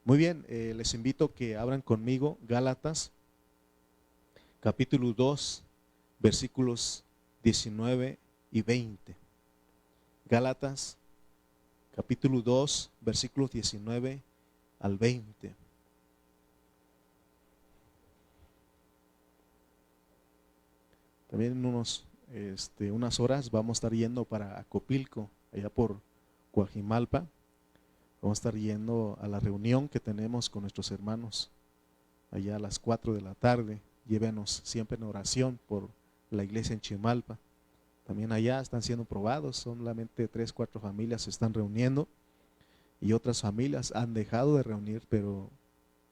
Muy bien, les invito que abran conmigo Gálatas, capítulo 2, versículos 19 y 20. Gálatas, capítulo 2, versículos 19 al 20. También en unas horas vamos a estar yendo para Acopilco, allá por Coajimalpa. Vamos a estar yendo a la reunión que tenemos con nuestros hermanos allá a las 4 de la tarde. Llévenos siempre en oración por la iglesia en Chimalpa. También allá están siendo probados, solamente 3, 4 familias se están reuniendo y otras familias han dejado de reunir, pero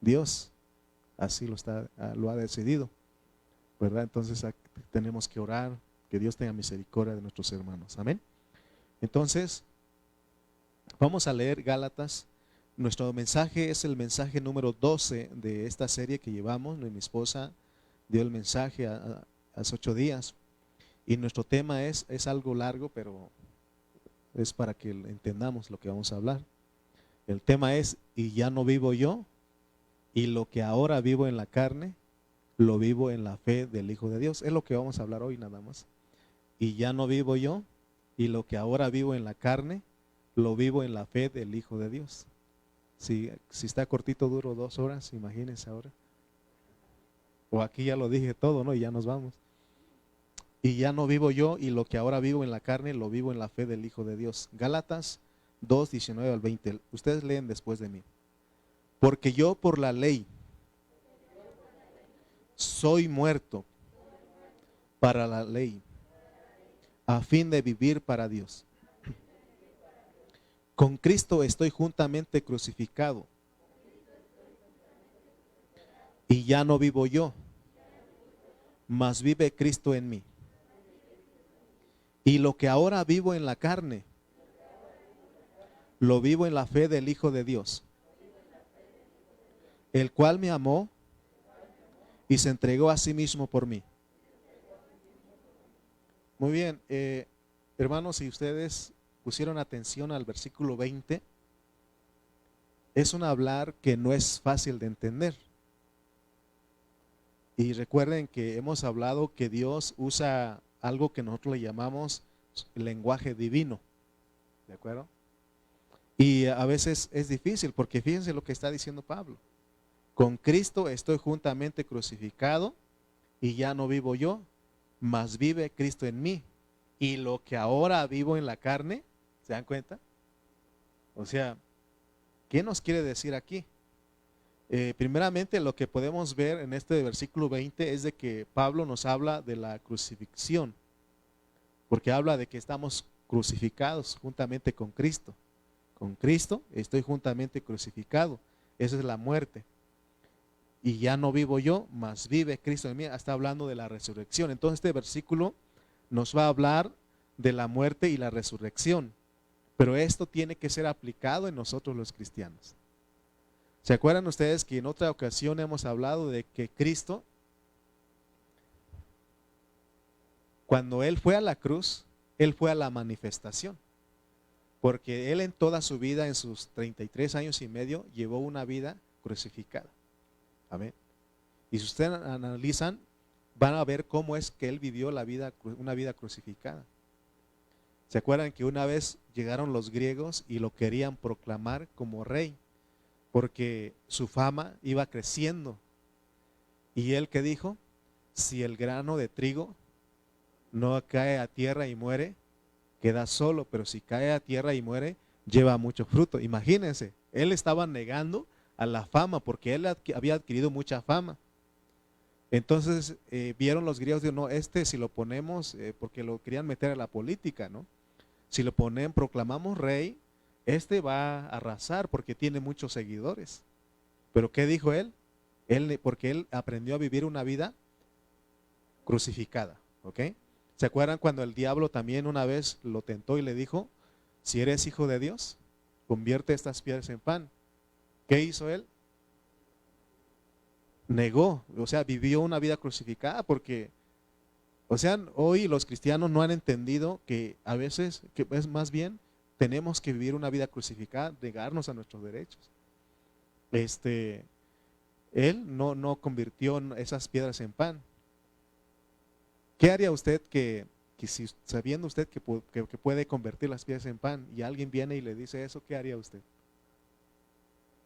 Dios así lo ha decidido, ¿verdad? Entonces tenemos que orar, que Dios tenga misericordia de nuestros hermanos. Amén. Entonces, vamos a leer Gálatas. Nuestro mensaje es el mensaje número 12 de esta serie que llevamos. Mi esposa dio el mensaje hace 8 días. Y nuestro tema es algo largo, pero es para que entendamos lo que vamos a hablar. El tema es: y ya no vivo yo, y lo que ahora vivo en la carne, lo vivo en la fe del Hijo de Dios. Es lo que vamos a hablar hoy nada más. Y ya no vivo yo, y lo que ahora vivo en la carne, lo vivo en la fe del Hijo de Dios. Si está cortito, duro 2 horas, imagínense ahora. O aquí ya lo dije todo, ¿no? Y ya nos vamos. Y ya no vivo yo, y lo que ahora vivo en la carne, lo vivo en la fe del Hijo de Dios. Gálatas 2, 19 al 20. Ustedes leen después de mí. Porque yo por la ley soy muerto para la ley, a fin de vivir para Dios. Con Cristo estoy juntamente crucificado, y ya no vivo yo, mas vive Cristo en mí. Y lo que ahora vivo en la carne, lo vivo en la fe del Hijo de Dios, el cual me amó y se entregó a sí mismo por mí. Muy bien, hermanos, si ustedes pusieron atención al versículo 20, es un hablar que no es fácil de entender. Y recuerden que hemos hablado que Dios usa algo que nosotros le llamamos lenguaje divino, ¿de acuerdo? Y a veces es difícil, porque fíjense lo que está diciendo Pablo. Con Cristo estoy juntamente crucificado, y ya no vivo yo, mas vive Cristo en mí. Y lo que ahora vivo en la carne, ¿se dan cuenta? O sea, ¿qué nos quiere decir aquí? Primeramente, lo que podemos ver en este versículo 20 es de que Pablo nos habla de la crucifixión, porque habla de que estamos crucificados juntamente con Cristo. Con Cristo estoy juntamente crucificado. Esa es la muerte. Y ya no vivo yo, mas vive Cristo en mí. Está hablando de la resurrección. Entonces este versículo nos va a hablar de la muerte y la resurrección. Pero esto tiene que ser aplicado en nosotros los cristianos. ¿Se acuerdan ustedes que en otra ocasión hemos hablado de que Cristo, cuando Él fue a la cruz, Él fue a la manifestación? Porque Él en toda su vida, en sus 33 años y medio, llevó una vida crucificada. Amén. Y si ustedes analizan, van a ver cómo es que Él vivió una vida crucificada. ¿Se acuerdan que una vez llegaron los griegos y lo querían proclamar como rey? Porque su fama iba creciendo. Y él, ¿qué dijo? Si el grano de trigo no cae a tierra y muere, queda solo, pero si cae a tierra y muere, lleva mucho fruto. Imagínense, él estaba negando a la fama, porque él había adquirido mucha fama. Entonces vieron los griegos, dijeron, no, si lo ponemos, porque lo querían meter a la política, ¿no? Si lo proclamamos rey, va a arrasar porque tiene muchos seguidores. Pero ¿qué dijo él? Porque él aprendió a vivir una vida crucificada, ¿ok? ¿Se acuerdan cuando el diablo también una vez lo tentó y le dijo, si eres hijo de Dios, convierte estas piedras en pan? ¿Qué hizo él? Negó, o sea, vivió una vida crucificada porque, o sea, hoy los cristianos no han entendido que a veces, que es más bien, tenemos que vivir una vida crucificada, negarnos a nuestros derechos. Él no convirtió esas piedras en pan. ¿Qué haría usted que si sabiendo usted que puede convertir las piedras en pan y alguien viene y le dice eso, qué haría usted?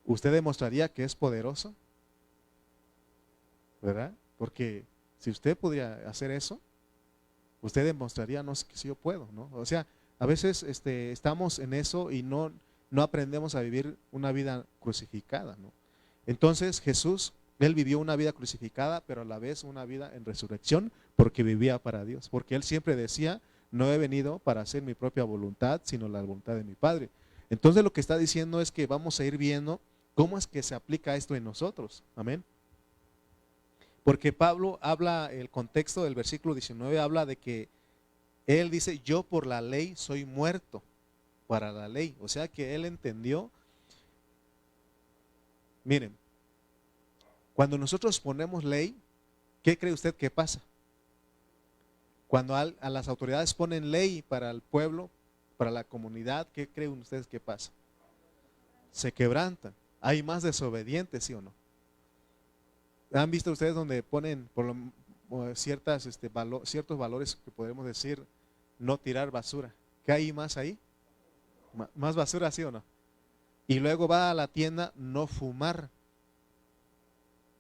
¿Usted demostraría que es poderoso? ¿Verdad? Porque si usted pudiera hacer eso, usted demostraría, no, que sí yo puedo, ¿no? O sea, a veces estamos en eso y no aprendemos a vivir una vida crucificada, ¿no? Entonces Jesús, Él vivió una vida crucificada, pero a la vez una vida en resurrección, porque vivía para Dios, porque Él siempre decía, no he venido para hacer mi propia voluntad, sino la voluntad de mi Padre. Entonces lo que está diciendo es que vamos a ir viendo cómo es que se aplica esto en nosotros, amén. Porque Pablo habla, el contexto del versículo 19 habla de que él dice, yo por la ley soy muerto para la ley. O sea que él entendió. Miren, cuando nosotros ponemos ley, ¿qué cree usted que pasa? Cuando a las autoridades ponen ley para el pueblo, para la comunidad, ¿qué creen ustedes que pasa? Se quebrantan. Hay más desobedientes, ¿sí o no? ¿Han visto ustedes donde ponen ciertos valores que podemos decir no tirar basura? ¿Qué hay más ahí? Más basura, ¿sí o no? Y luego va a la tienda no fumar.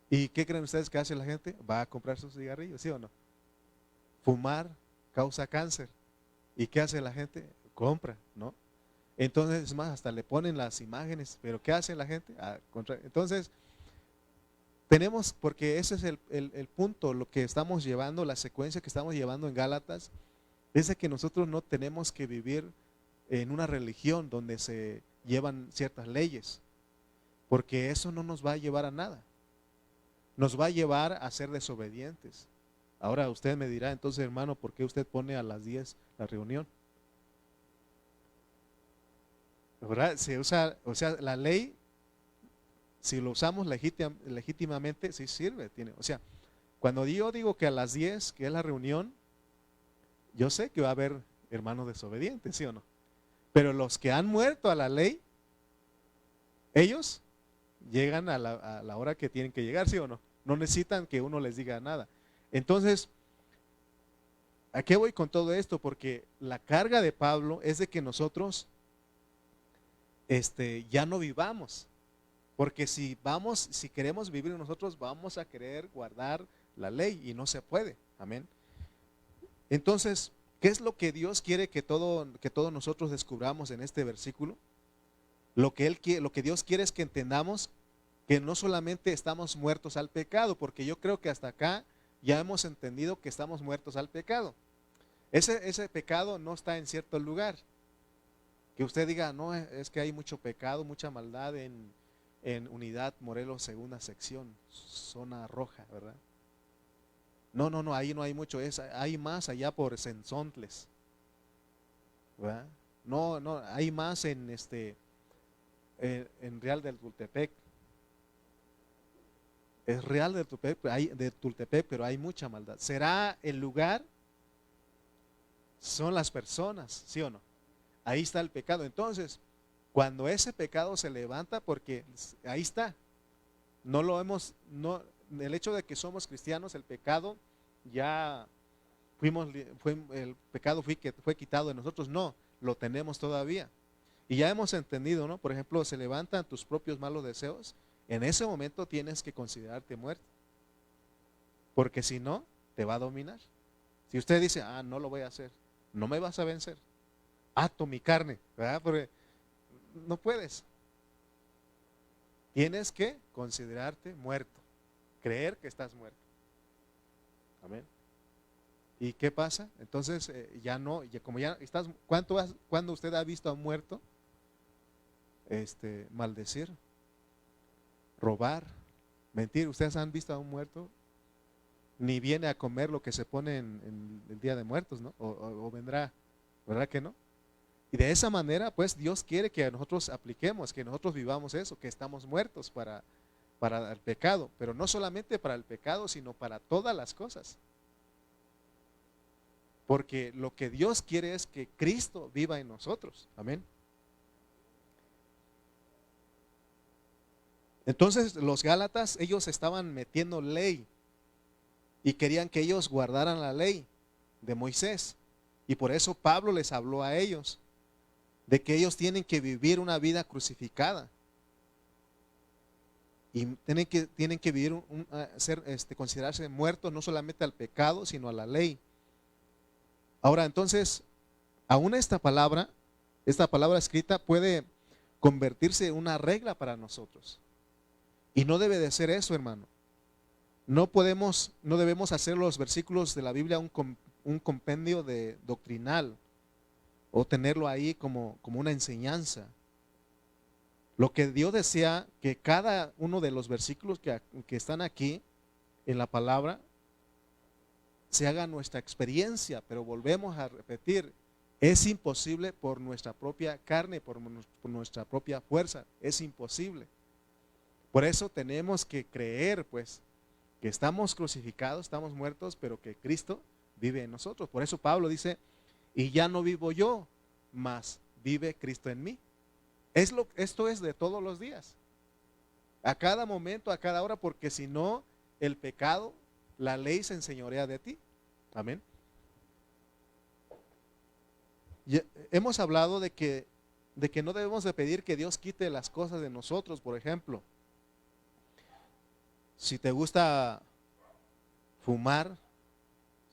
¿Y qué creen ustedes que hace la gente? Va a comprar sus cigarrillos, ¿sí o no? Fumar causa cáncer. ¿Y qué hace la gente? Compra, ¿no? Entonces, es más, hasta le ponen las imágenes. ¿Pero qué hace la gente? Entonces, tenemos, porque ese es el punto, lo que estamos llevando, la secuencia que estamos llevando en Gálatas, es de que nosotros no tenemos que vivir en una religión donde se llevan ciertas leyes, porque eso no nos va a llevar a nada. Nos va a llevar a ser desobedientes. Ahora usted me dirá, entonces hermano, ¿por qué usted pone a las 10 la reunión? ¿Verdad? Se usa, o sea, la ley, si lo usamos legítimamente, sí sirve. O sea, cuando yo digo que a las 10, que es la reunión, yo sé que va a haber hermanos desobedientes, ¿sí o no? Pero los que han muerto a la ley, ellos llegan a la hora que tienen que llegar, ¿sí o no? No necesitan que uno les diga nada. Entonces, ¿a qué voy con todo esto? Porque la carga de Pablo es de que nosotros ya no vivamos. Porque si queremos vivir nosotros, vamos a querer guardar la ley y no se puede. Amén. Entonces, ¿qué es lo que Dios quiere que todos nosotros descubramos en este versículo? Lo que Dios quiere es que entendamos que no solamente estamos muertos al pecado, porque yo creo que hasta acá ya hemos entendido que estamos muertos al pecado. Ese pecado no está en cierto lugar. Que usted diga, no, es que hay mucho pecado, mucha maldad en Unidad Morelos, segunda sección, zona roja, ¿verdad? No, ahí no hay mucho, hay más allá por Sensontles, ¿verdad? No, hay más en Real del Tultepec. Es Real del Tultepec, pero hay mucha maldad. ¿Será el lugar? Son las personas, ¿sí o no? Ahí está el pecado. Entonces, cuando ese pecado se levanta, porque ahí está, el hecho de que somos cristianos, el pecado ya el pecado fue quitado de nosotros, no, lo tenemos todavía. Y ya hemos entendido, ¿no? Por ejemplo, se levantan tus propios malos deseos, en ese momento tienes que considerarte muerto, porque si no, te va a dominar. Si usted dice, no lo voy a hacer, no me vas a vencer, ato mi carne, ¿verdad? Porque no puedes. Tienes que considerarte muerto, creer que estás muerto. Amén. ¿Y qué pasa? Entonces como ya estás, ¿cuándo usted ha visto a un muerto? Maldecir, robar, mentir. ¿Ustedes han visto a un muerto? Ni viene a comer lo que se pone en el Día de Muertos, ¿no? O vendrá, ¿verdad que no? Y de esa manera, pues Dios quiere que nosotros apliquemos, que nosotros vivamos eso, que estamos muertos para el pecado, pero no solamente para el pecado, sino para todas las cosas. Porque lo que Dios quiere es que Cristo viva en nosotros. Amén. Entonces los Gálatas, ellos estaban metiendo ley y querían que ellos guardaran la ley de Moisés. Y por eso Pablo les habló a ellos de que ellos tienen que vivir una vida crucificada. Y tienen que vivir, considerarse muertos no solamente al pecado, sino a la ley. Ahora, entonces, aún esta palabra escrita puede convertirse en una regla para nosotros. Y no debe de ser eso, hermano. No debemos hacer los versículos de la Biblia un compendio doctrinal o tenerlo ahí como una enseñanza. Lo que Dios desea que cada uno de los versículos que están aquí en la palabra se haga nuestra experiencia, pero volvemos a repetir, es imposible por nuestra propia carne, por nuestra propia fuerza, es imposible. Por eso tenemos que creer, pues, que estamos crucificados, estamos muertos, pero que Cristo vive en nosotros. Por eso Pablo dice, y ya no vivo yo, mas vive Cristo en mí. Esto es de todos los días, a cada momento, a cada hora, porque si no, el pecado, la ley se enseñorea de ti. Amén. Hemos hablado de que no debemos de pedir que Dios quite las cosas de nosotros. Por ejemplo, si te gusta fumar,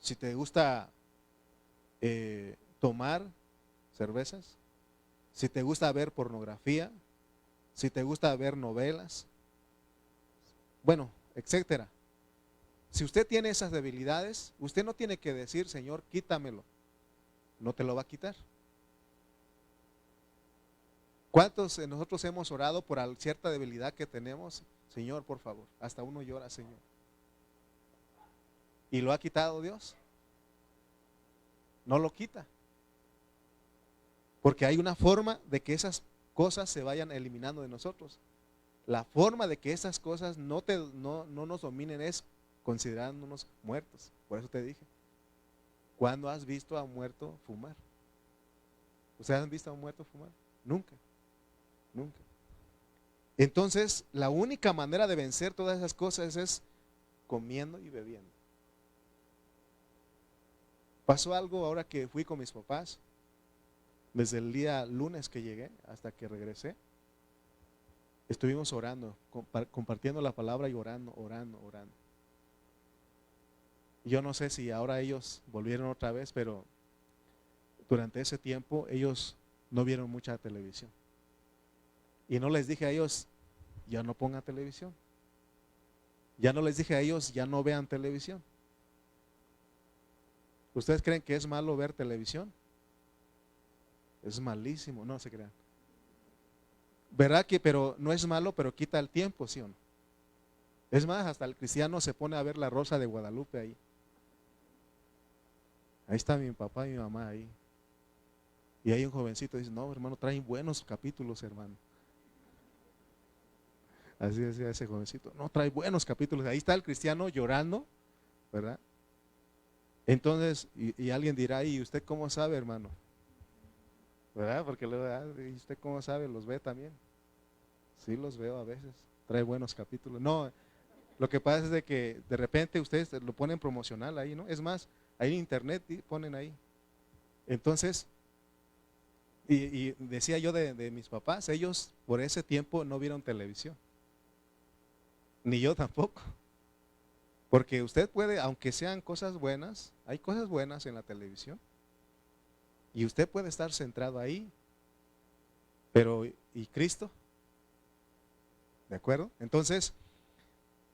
si te gusta tomar cervezas, si te gusta ver pornografía, si te gusta ver novelas, bueno, etcétera. Si usted tiene esas debilidades, usted no tiene que decir, Señor, quítamelo. No te lo va a quitar. ¿Cuántos de nosotros hemos orado por cierta debilidad que tenemos? Señor, por favor. Hasta uno llora, Señor. ¿Y lo ha quitado Dios? No lo quita. Porque hay una forma de que esas cosas se vayan eliminando de nosotros. La forma de que esas cosas no nos dominen es considerándonos muertos. Por eso te dije, ¿cuándo has visto a un muerto fumar? ¿Ustedes han visto a un muerto fumar? Nunca, nunca. Entonces, la única manera de vencer todas esas cosas es comiendo y bebiendo. Pasó algo ahora que fui con mis papás, desde el día lunes que llegué hasta que regresé. Estuvimos orando, compartiendo la palabra y orando. Yo no sé si ahora ellos volvieron otra vez, pero durante ese tiempo ellos no vieron mucha televisión. Y no les dije a ellos, ya no pongan televisión. Ya no les dije a ellos, ya no vean televisión. ¿Ustedes creen que es malo ver televisión? Es malísimo, no se crean. ¿Verdad que, pero no es malo, pero quita el tiempo, sí o no? Es más, hasta el cristiano se pone a ver La Rosa de Guadalupe ahí. Ahí está mi papá y mi mamá ahí. Y hay un jovencito que dice, no, hermano, traen buenos capítulos, hermano. Así decía ese jovencito, no, trae buenos capítulos. Ahí está el cristiano llorando, ¿verdad? Entonces, y alguien dirá, ¿y usted cómo sabe, hermano? ¿Verdad? Porque luego, ¿y usted cómo sabe? ¿Los ve también? Sí, los veo a veces. Trae buenos capítulos. No, lo que pasa es de que de repente ustedes lo ponen promocional ahí, ¿no? Es más, ahí en internet ponen ahí. Entonces, y decía yo de mis papás, ellos por ese tiempo no vieron televisión. Ni yo tampoco. Porque usted puede, aunque sean cosas buenas, hay cosas buenas en la televisión. Y usted puede estar centrado ahí. Pero, ¿y Cristo? ¿De acuerdo? Entonces,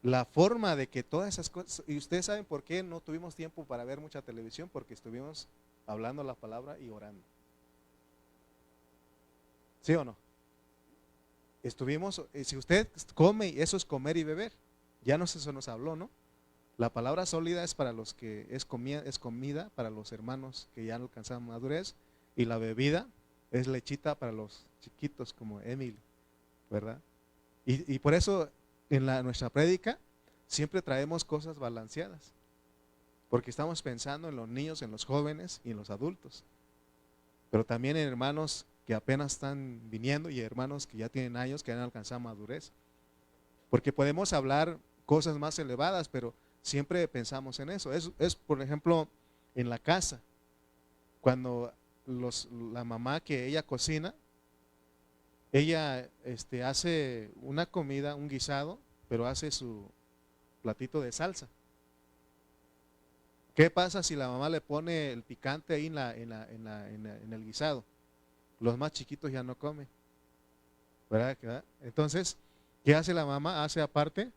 la forma de que todas esas cosas, y ustedes saben por qué no tuvimos tiempo para ver mucha televisión, porque estuvimos hablando la palabra y orando. ¿Sí o no? Estuvimos, si usted come, eso es comer y beber. Ya no eso nos habló, ¿no? La palabra sólida es para los que es comida para los hermanos que ya no alcanzan madurez, y la bebida es lechita para los chiquitos como Emily, ¿verdad? Y por eso en nuestra prédica siempre traemos cosas balanceadas, porque estamos pensando en los niños, en los jóvenes y en los adultos, pero también en hermanos que apenas están viniendo y hermanos que ya tienen años, que han alcanzado madurez. Porque podemos hablar cosas más elevadas, pero siempre pensamos en eso. Es por ejemplo, en la casa, cuando la mamá que ella cocina, ella hace una comida, un guisado, pero hace su platito de salsa. ¿Qué pasa si la mamá le pone el picante ahí en el guisado? Los más chiquitos ya no comen, ¿verdad? Entonces, ¿qué hace la mamá? Hace aparte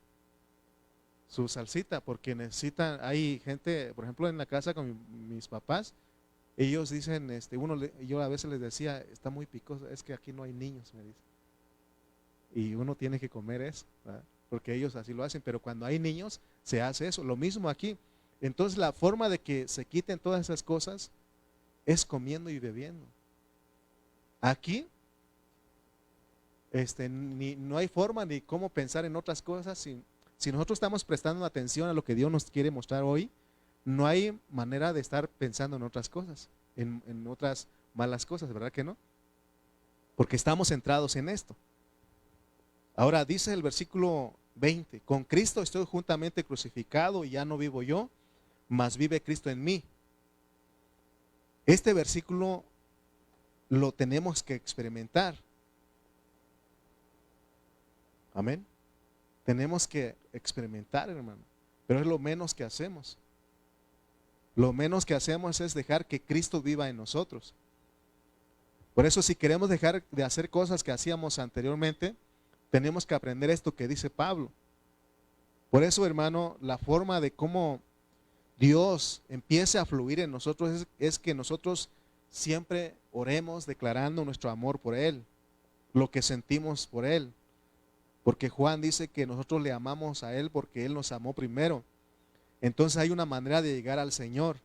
su salsita, porque necesitan, hay gente, por ejemplo, en la casa con mis papás, ellos dicen, yo a veces les decía, está muy picoso, es que aquí no hay niños, me dice. Y uno tiene que comer eso, ¿verdad? Porque ellos así lo hacen, pero cuando hay niños se hace eso, lo mismo aquí. Entonces la forma de que se quiten todas esas cosas es comiendo y bebiendo. Aquí no hay forma ni cómo pensar en otras cosas. Si nosotros estamos prestando atención a lo que Dios nos quiere mostrar hoy, no hay manera de estar pensando en otras cosas, en otras malas cosas, ¿verdad que no? Porque estamos centrados en esto. Ahora dice el versículo 20, con Cristo estoy juntamente crucificado y ya no vivo yo, mas vive Cristo en mí. Este versículo lo tenemos que experimentar. Amén. Tenemos que experimentar, hermano. Pero es lo menos que hacemos. Lo menos que hacemos es dejar que Cristo viva en nosotros. Por eso, si queremos dejar de hacer cosas que hacíamos anteriormente, tenemos que aprender esto que dice Pablo. Por eso, hermano, la forma de cómo Dios empiece a fluir en nosotros es que nosotros siempre oremos declarando nuestro amor por Él, lo que sentimos por Él. Porque Juan dice que nosotros le amamos a Él porque Él nos amó primero. Entonces hay una manera de llegar al Señor.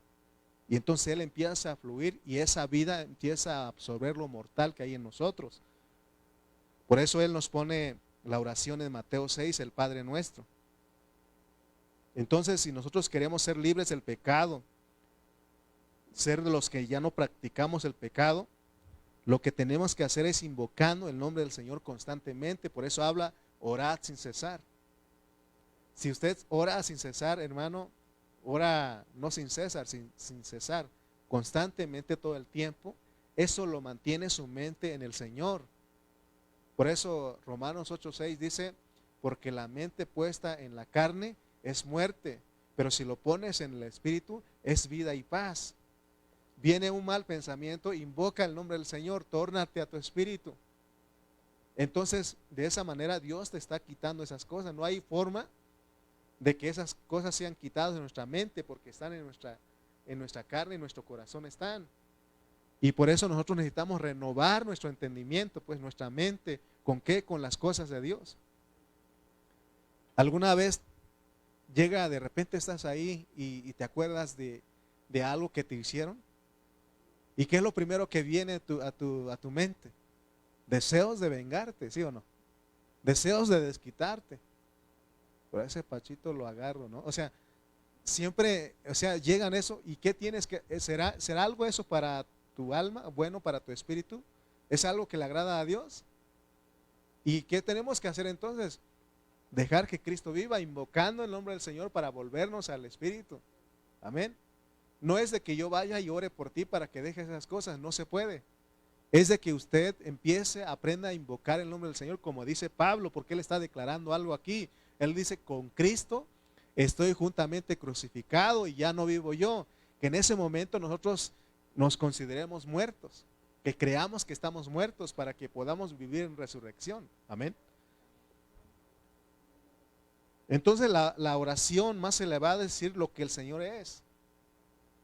Y entonces Él empieza a fluir y esa vida empieza a absorber lo mortal que hay en nosotros. Por eso Él nos pone la oración en Mateo 6, el Padre Nuestro. Entonces, si nosotros queremos ser libres del pecado, ser de los que ya no practicamos el pecado, lo que tenemos que hacer es invocando el nombre del Señor constantemente. Por eso habla, orad sin cesar. Si usted ora sin cesar, hermano, ora no sin cesar, sin cesar, constantemente todo el tiempo, eso lo mantiene su mente en el Señor. Por eso Romanos 8:6 dice, porque la mente puesta en la carne es muerte, pero si lo pones en el Espíritu es vida y paz. Viene un mal pensamiento, invoca el nombre del Señor, tórnate a tu espíritu. Entonces, de esa manera Dios te está quitando esas cosas. No hay forma de que esas cosas sean quitadas de nuestra mente porque están en nuestra carne, en nuestro corazón están. Y por eso nosotros necesitamos renovar nuestro entendimiento, pues nuestra mente, ¿con qué? Con las cosas de Dios. ¿Alguna vez de repente estás ahí y te acuerdas de algo que te hicieron? ¿Y qué es lo primero que viene a tu mente? Deseos de vengarte, ¿sí o no? Deseos de desquitarte. Por ese Pachito lo agarro, ¿no? O sea, siempre, llegan eso. ¿Y qué tienes que, será algo eso para tu alma, bueno para tu espíritu? ¿Es algo que le agrada a Dios? ¿Y qué tenemos que hacer entonces? Dejar que Cristo viva, invocando el nombre del Señor para volvernos al Espíritu. Amén. No es de que yo vaya y ore por ti para que dejes esas cosas, no se puede. Es de que usted aprenda a invocar el nombre del Señor, como dice Pablo, porque él está declarando algo aquí. Él dice, con Cristo estoy juntamente crucificado y ya no vivo yo. Que en ese momento nosotros nos consideremos muertos, que creamos que estamos muertos para que podamos vivir en resurrección. Amén. Entonces la oración más elevada es decir lo que el Señor es.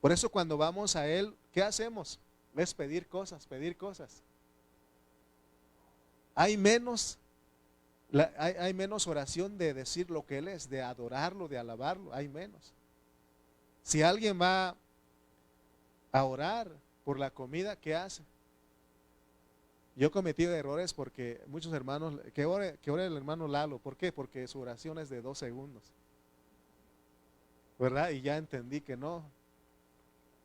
Por eso cuando vamos a Él, ¿qué hacemos? Es pedir cosas, pedir cosas. Hay menos oración de decir lo que Él es, de adorarlo, de alabarlo, hay menos. Si alguien va a orar por la comida, ¿qué hace? Yo he cometido errores porque muchos hermanos, que ore el hermano Lalo, ¿por qué? Porque su oración es de 2 segundos, ¿verdad? Y ya entendí que no,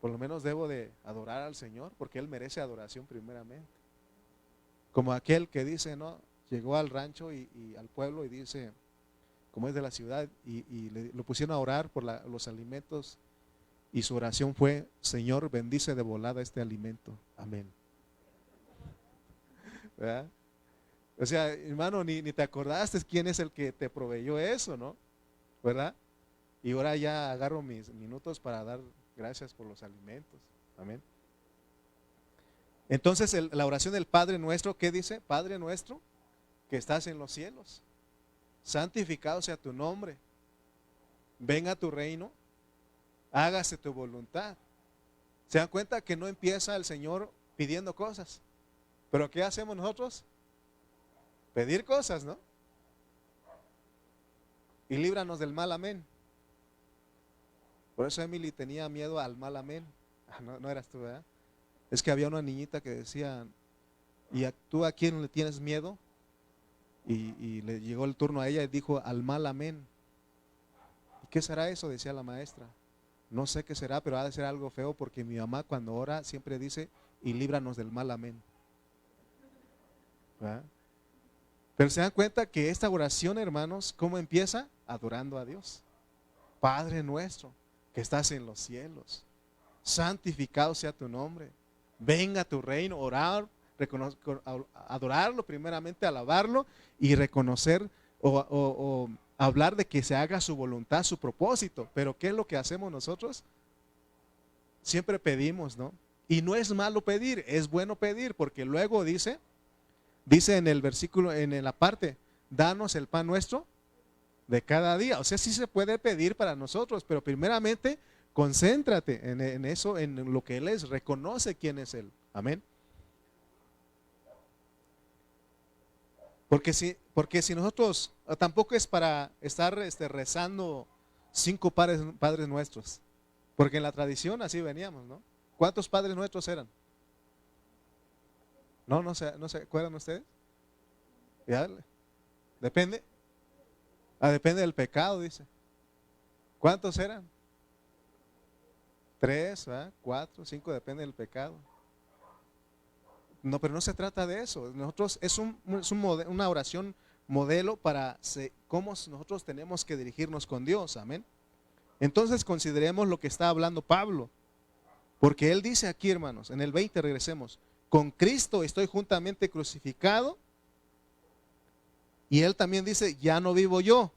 por lo menos debo de adorar al Señor, porque Él merece adoración primeramente. Como aquel que dice, ¿no? Llegó al rancho y al pueblo y dice, como es de la ciudad, y lo pusieron a orar por los alimentos, y su oración fue: Señor, bendice de volada este alimento, amén. ¿Verdad? O sea, hermano, ni te acordaste quién es el que te proveyó eso, ¿no? ¿Verdad? Y ahora ya agarro mis minutos para dar gracias por los alimentos, amén. Entonces la oración del Padre Nuestro, ¿qué dice? Padre nuestro que estás en los cielos, santificado sea tu nombre, venga tu reino, hágase tu voluntad. ¿Se dan cuenta que no empieza el Señor pidiendo cosas? ¿Pero qué hacemos nosotros? Pedir cosas, ¿no? Y líbranos del mal, amén. Por eso Emily tenía miedo al mal, amén. No eras tú, ¿verdad? Es que había una niñita que decía: ¿y tú a quién le tienes miedo? Y le llegó el turno a ella y dijo: al mal, amén. ¿Y qué será eso?, decía la maestra. No sé qué será, pero ha de ser algo feo, porque mi mamá cuando ora siempre dice: y líbranos del mal, amén. ¿Verdad? Pero se dan cuenta que esta oración, hermanos, ¿cómo empieza? Adorando a Dios. Padre nuestro que estás en los cielos, santificado sea tu nombre, venga tu reino. Orar, adorarlo primeramente, alabarlo y reconocer o hablar de que se haga su voluntad, su propósito. Pero ¿qué es lo que hacemos nosotros? Siempre pedimos, ¿no? Y no es malo pedir, es bueno pedir, porque luego dice en el versículo, en la parte: danos el pan nuestro de cada día. O sea, sí se puede pedir para nosotros, pero primeramente concéntrate en eso, en lo que Él es. Reconoce quién es Él. Amén. Porque si nosotros, tampoco es para estar rezando 5 padres nuestros, porque en la tradición así veníamos, ¿no? ¿Cuántos padres nuestros eran? No se acuerdan ustedes. ¿Ya? Depende. Depende del pecado, dice. ¿Cuántos eran? 3, 4, 5, depende del pecado. No, pero no se trata de eso. Nosotros es una oración modelo para cómo nosotros tenemos que dirigirnos con Dios. Amén. Entonces consideremos lo que está hablando Pablo, porque él dice aquí, hermanos, en el 20, regresemos: con Cristo estoy juntamente crucificado. Y él también dice: ya no vivo yo.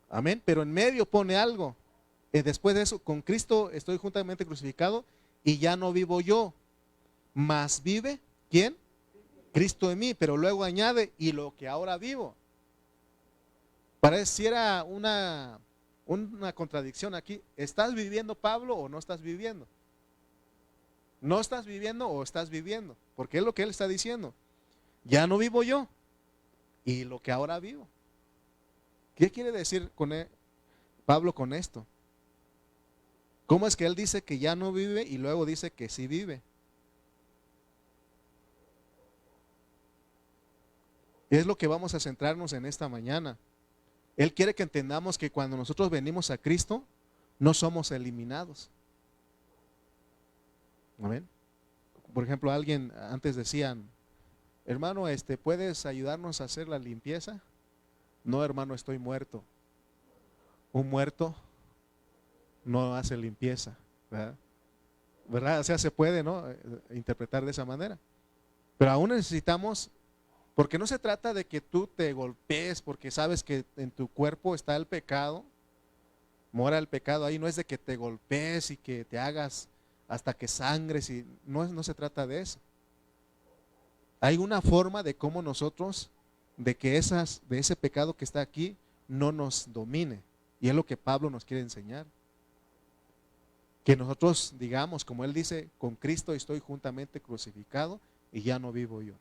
Amén. Pero en medio pone algo. Después de eso: con Cristo estoy juntamente crucificado y ya no vivo yo, mas vive, ¿quién? Cristo en mí. Pero luego añade: y lo que ahora vivo. Pareciera una contradicción aquí. ¿Estás viviendo, Pablo, o no estás viviendo? ¿No estás viviendo o estás viviendo? Porque es lo que él está diciendo: ya no vivo yo, y lo que ahora vivo. ¿Qué quiere decir Pablo con esto? ¿Cómo es que él dice que ya no vive y luego dice que sí vive? Es lo que vamos a centrarnos en esta mañana. Él quiere que entendamos que cuando nosotros venimos a Cristo, no somos eliminados. Amén. Por ejemplo, alguien antes decían: hermano, ¿puedes ayudarnos a hacer la limpieza? No, hermano, estoy muerto. Un muerto no hace limpieza, ¿verdad? ¿Verdad? O sea, se puede, ¿no?, interpretar de esa manera. Pero aún necesitamos, porque no se trata de que tú te golpees porque sabes que en tu cuerpo está el pecado, mora el pecado ahí. No es de que te golpees y que te hagas hasta que sangres, y no se trata de eso. Hay una forma de cómo nosotros, de que de ese pecado que está aquí no nos domine, y es lo que Pablo nos quiere enseñar. Que nosotros digamos, como él dice: con Cristo estoy juntamente crucificado y ya no vivo yo.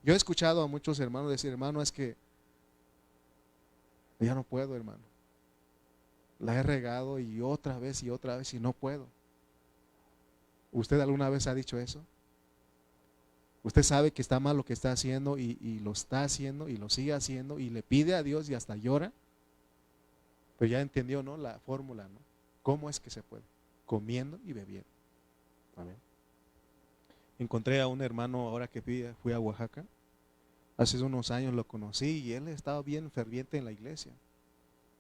Yo he escuchado a muchos hermanos decir: hermano, es que ya no puedo, hermano. La he regado y otra vez y no puedo. ¿Usted alguna vez ha dicho eso? Usted sabe que está mal lo que está haciendo y lo está haciendo y lo sigue haciendo y le pide a Dios y hasta llora. Pero ya entendió, ¿no?, la fórmula, ¿no? ¿Cómo es que se puede? Comiendo y bebiendo. Amén. Encontré a un hermano ahora que fui a Oaxaca. Hace unos años lo conocí y él estaba bien ferviente en la iglesia.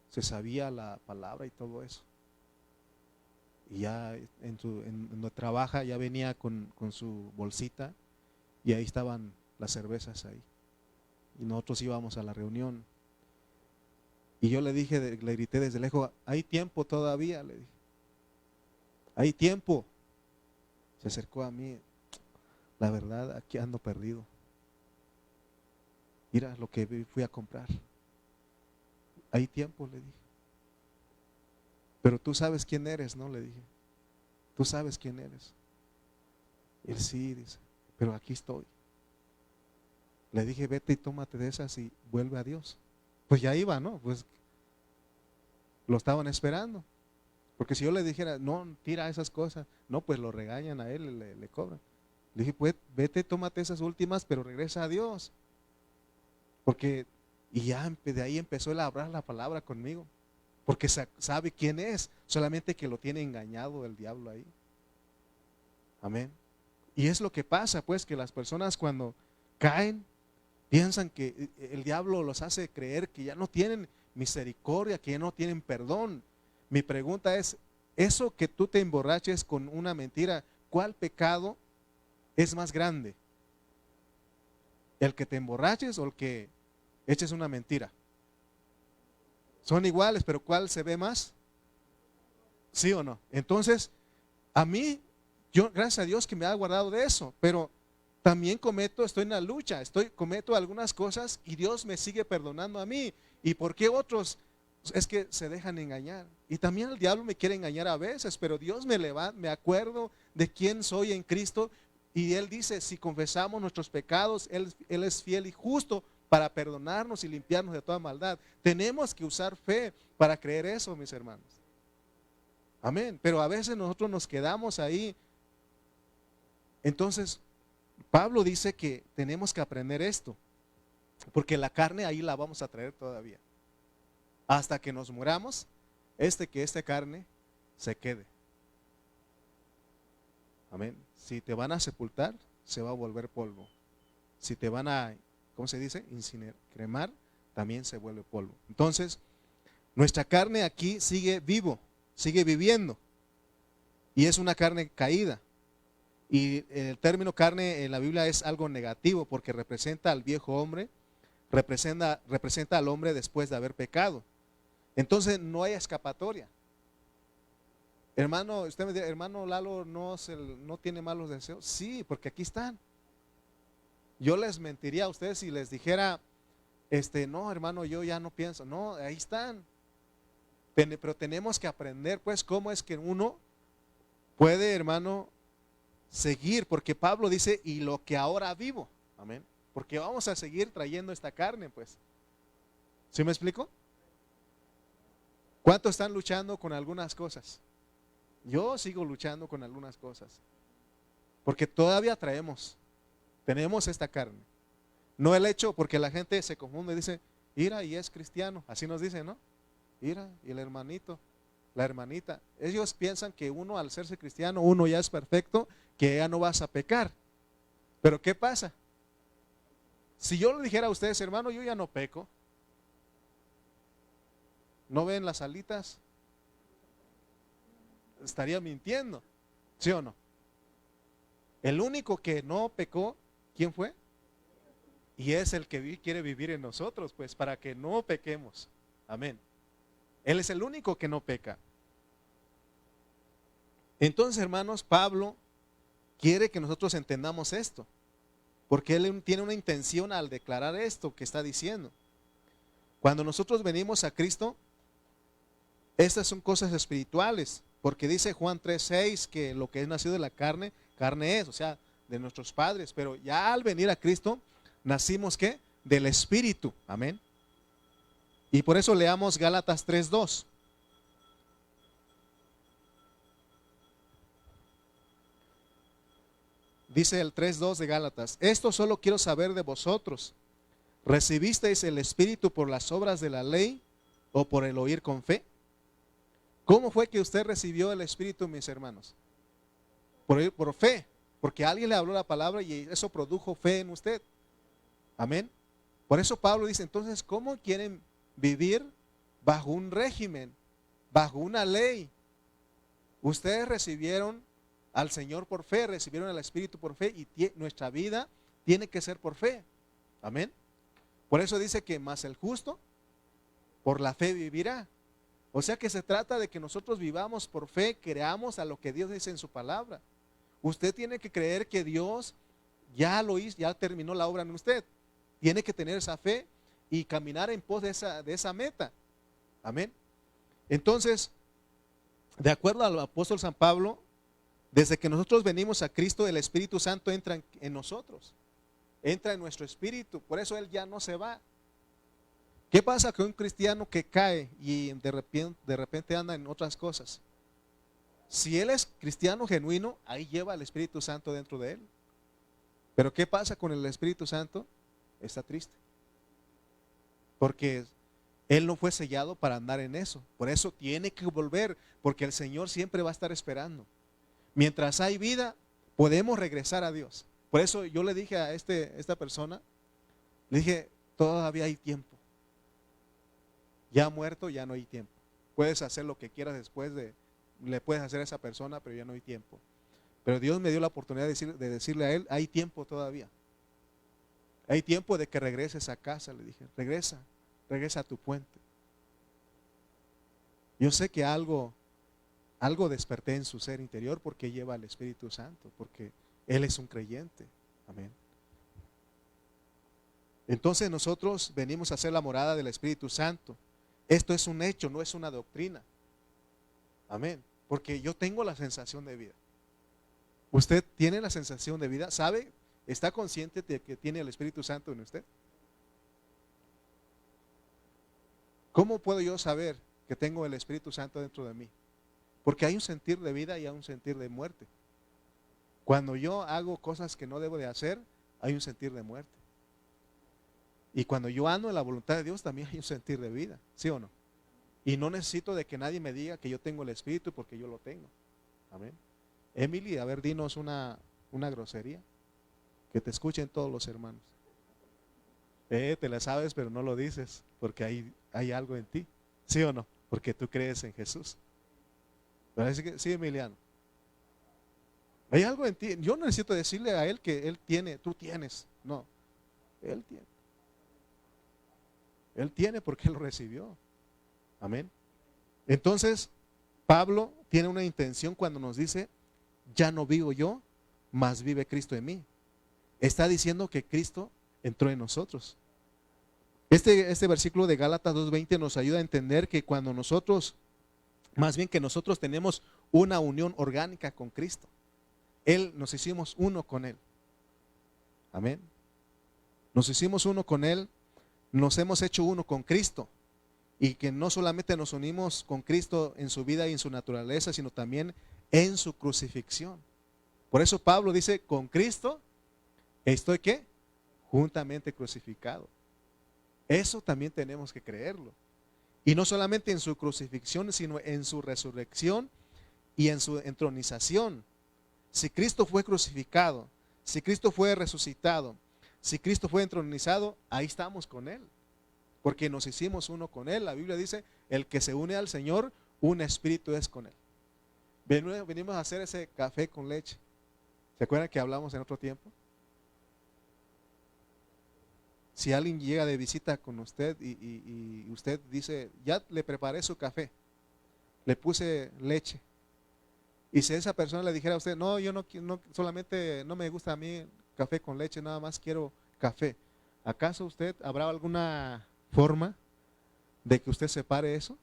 Se sabía la palabra y todo eso. Y ya en donde trabaja ya venía con su bolsita y ahí estaban las cervezas ahí. Y nosotros íbamos a la reunión. Y yo le dije, le grité desde lejos, hay tiempo todavía, le dije. Hay tiempo. Se acercó a mí, la verdad, aquí ando perdido. Mira lo que fui a comprar. Hay tiempo, le dije. Pero tú sabes quién eres, ¿no? Le dije. Tú sabes quién eres. Y él sí, dice, pero aquí estoy. Le dije, vete y tómate de esas y vuelve a Dios. Pues ya iba, ¿no? Pues lo estaban esperando. Porque si yo le dijera, no, tira esas cosas, no, pues lo regañan a él, le cobran. Le dije, pues vete, tómate esas últimas, pero regresa a Dios. Porque, y ya de ahí empezó él a hablar la palabra conmigo. Porque sabe quién es, solamente que lo tiene engañado el diablo ahí. Amén. Y es lo que pasa, pues, que las personas cuando caen, piensan que el diablo los hace creer que ya no tienen misericordia, que ya no tienen perdón. Mi pregunta es, eso que tú te emborraches con una mentira, ¿cuál pecado es más grande? ¿El que te emborraches o el que eches una mentira? Son iguales, pero ¿cuál se ve más? ¿Sí o no? Entonces, a mí, yo gracias a Dios que me ha guardado de eso, pero también estoy en la lucha, cometo algunas cosas y Dios me sigue perdonando a mí. ¿Y por qué otros? Es que se dejan engañar. Y también el diablo me quiere engañar a veces, pero Dios me levanta, me acuerdo de quién soy en Cristo. Y Él dice, si confesamos nuestros pecados, Él es fiel y justo para perdonarnos y limpiarnos de toda maldad. Tenemos que usar fe para creer eso, mis hermanos. Amén. Pero a veces nosotros nos quedamos ahí. Entonces, Pablo dice que tenemos que aprender esto, porque la carne ahí la vamos a traer todavía. Hasta que nos muramos, que esta carne se quede. Amén. Si te van a sepultar, se va a volver polvo. Si te van a, ¿cómo se dice? Cremar, también se vuelve polvo. Entonces, nuestra carne aquí sigue viviendo. Y es una carne caída. Y el término carne en la Biblia es algo negativo porque representa al viejo hombre, representa al hombre después de haber pecado. Entonces no hay escapatoria. Hermano, usted me dice, hermano Lalo no tiene malos deseos. Sí, porque aquí están. Yo les mentiría a ustedes si les dijera, no, hermano, yo ya no pienso. No, ahí están. Pero tenemos que aprender, pues, cómo es que uno puede, hermano, seguir, porque Pablo dice, y lo que ahora vivo. Amén. Porque vamos a seguir trayendo esta carne, pues. ¿Sí me explico? ¿Cuántos están luchando con algunas cosas? Yo sigo luchando con algunas cosas. Porque todavía tenemos esta carne. No el hecho, porque la gente se confunde y dice, mira, y es cristiano. Así nos dicen, ¿no? Mira, y el hermanito, la hermanita. Ellos piensan que uno al serse cristiano, uno ya es perfecto, que ya no vas a pecar. Pero ¿qué pasa? Si yo le dijera a ustedes, hermano, yo ya no peco. ¿No ven las alitas? Estaría mintiendo, ¿sí o no? El único que no pecó, ¿quién fue? Y es el que quiere vivir en nosotros, pues, para que no pequemos. Amén. Él es el único que no peca. Entonces, hermanos, Pablo quiere que nosotros entendamos esto, porque él tiene una intención al declarar esto que está diciendo. Cuando nosotros venimos a Cristo, estas son cosas espirituales, porque dice Juan 3:6 que lo que es nacido de la carne, carne es, o sea, de nuestros padres, pero ya al venir a Cristo, nacimos ¿qué? Del Espíritu, amén. Y por eso leamos Gálatas 3:2. Dice el 3:2 de Gálatas, esto solo quiero saber de vosotros, ¿recibisteis el Espíritu por las obras de la ley o por el oír con fe? ¿Cómo fue que usted recibió el Espíritu, mis hermanos? Por fe, porque alguien le habló la palabra y eso produjo fe en usted. Amén. Por eso Pablo dice, entonces, ¿cómo quieren vivir bajo un régimen, bajo una ley? Ustedes recibieron al Señor por fe, recibieron al Espíritu por fe y nuestra vida tiene que ser por fe. Amén. Por eso dice que más el justo por la fe vivirá. O sea que se trata de que nosotros vivamos por fe, creamos a lo que Dios dice en su palabra. Usted tiene que creer que Dios ya lo hizo, ya terminó la obra en usted. Tiene que tener esa fe y caminar en pos de esa meta. Amén. Entonces, de acuerdo al apóstol San Pablo, desde que nosotros venimos a Cristo, el Espíritu Santo entra en nosotros, entra en nuestro espíritu, por eso Él ya no se va. ¿Qué pasa con un cristiano que cae y de repente anda en otras cosas? Si él es cristiano genuino, ahí lleva el Espíritu Santo dentro de él. Pero ¿qué pasa con el Espíritu Santo? Está triste, porque él no fue sellado para andar en eso. Por eso tiene que volver, porque el Señor siempre va a estar esperando. Mientras hay vida, podemos regresar a Dios. Por eso yo le dije a esta persona, le dije, todavía hay tiempo. Ya muerto, ya no hay tiempo. Puedes hacer lo que quieras después le puedes hacer a esa persona, pero ya no hay tiempo. Pero Dios me dio la oportunidad de decirle a él, hay tiempo todavía. Hay tiempo de que regreses a casa, le dije, regresa a tu puente. Yo sé que algo desperté en su ser interior porque lleva al Espíritu Santo, porque él es un creyente. Amén. Entonces nosotros venimos a ser la morada del Espíritu Santo. Esto es un hecho, no es una doctrina. Amén. Porque yo tengo la sensación de vida. ¿Usted tiene la sensación de vida? ¿Sabe? ¿Está consciente de que tiene el Espíritu Santo en usted? ¿Cómo puedo yo saber que tengo el Espíritu Santo dentro de mí? Porque hay un sentir de vida y hay un sentir de muerte. Cuando yo hago cosas que no debo de hacer, hay un sentir de muerte. Y cuando yo ando en la voluntad de Dios, también hay un sentir de vida, ¿sí o no? Y no necesito de que nadie me diga que yo tengo el Espíritu porque yo lo tengo. Amén. Emily, a ver, dinos una grosería. Que te escuchen todos los hermanos. Te la sabes, pero no lo dices porque hay algo en ti, ¿sí o no? Porque tú crees en Jesús. Parece que sí, Emiliano. Hay algo en ti. Yo no necesito decirle a él que él tiene, tú tienes. No, él tiene. Él tiene porque él lo recibió. Amén. Entonces, Pablo tiene una intención cuando nos dice, ya no vivo yo, mas vive Cristo en mí. Está diciendo que Cristo entró en nosotros. Este versículo de Gálatas 2:20 nos ayuda a entender que cuando nosotros, más bien que nosotros tenemos una unión orgánica con Cristo. Nos hicimos uno con Él. Amén. Nos hicimos uno con Él, nos hemos hecho uno con Cristo. Y que no solamente nos unimos con Cristo en su vida y en su naturaleza, sino también en su crucifixión. Por eso Pablo dice, con Cristo estoy ¿qué? Juntamente crucificado. Eso también tenemos que creerlo. Y no solamente en su crucifixión, sino en su resurrección y en su entronización. Si Cristo fue crucificado, si Cristo fue resucitado, si Cristo fue entronizado, ahí estamos con Él. Porque nos hicimos uno con Él. La Biblia dice, el que se une al Señor, un espíritu es con Él. Venimos a hacer ese café con leche. ¿Se acuerdan que hablamos en otro tiempo? Si alguien llega de visita con usted y usted dice, ya le preparé su café, le puse leche. Y si esa persona le dijera a usted, no, yo no solamente no me gusta a mí café con leche, nada más quiero café. ¿Acaso usted habrá alguna forma de que usted separe eso?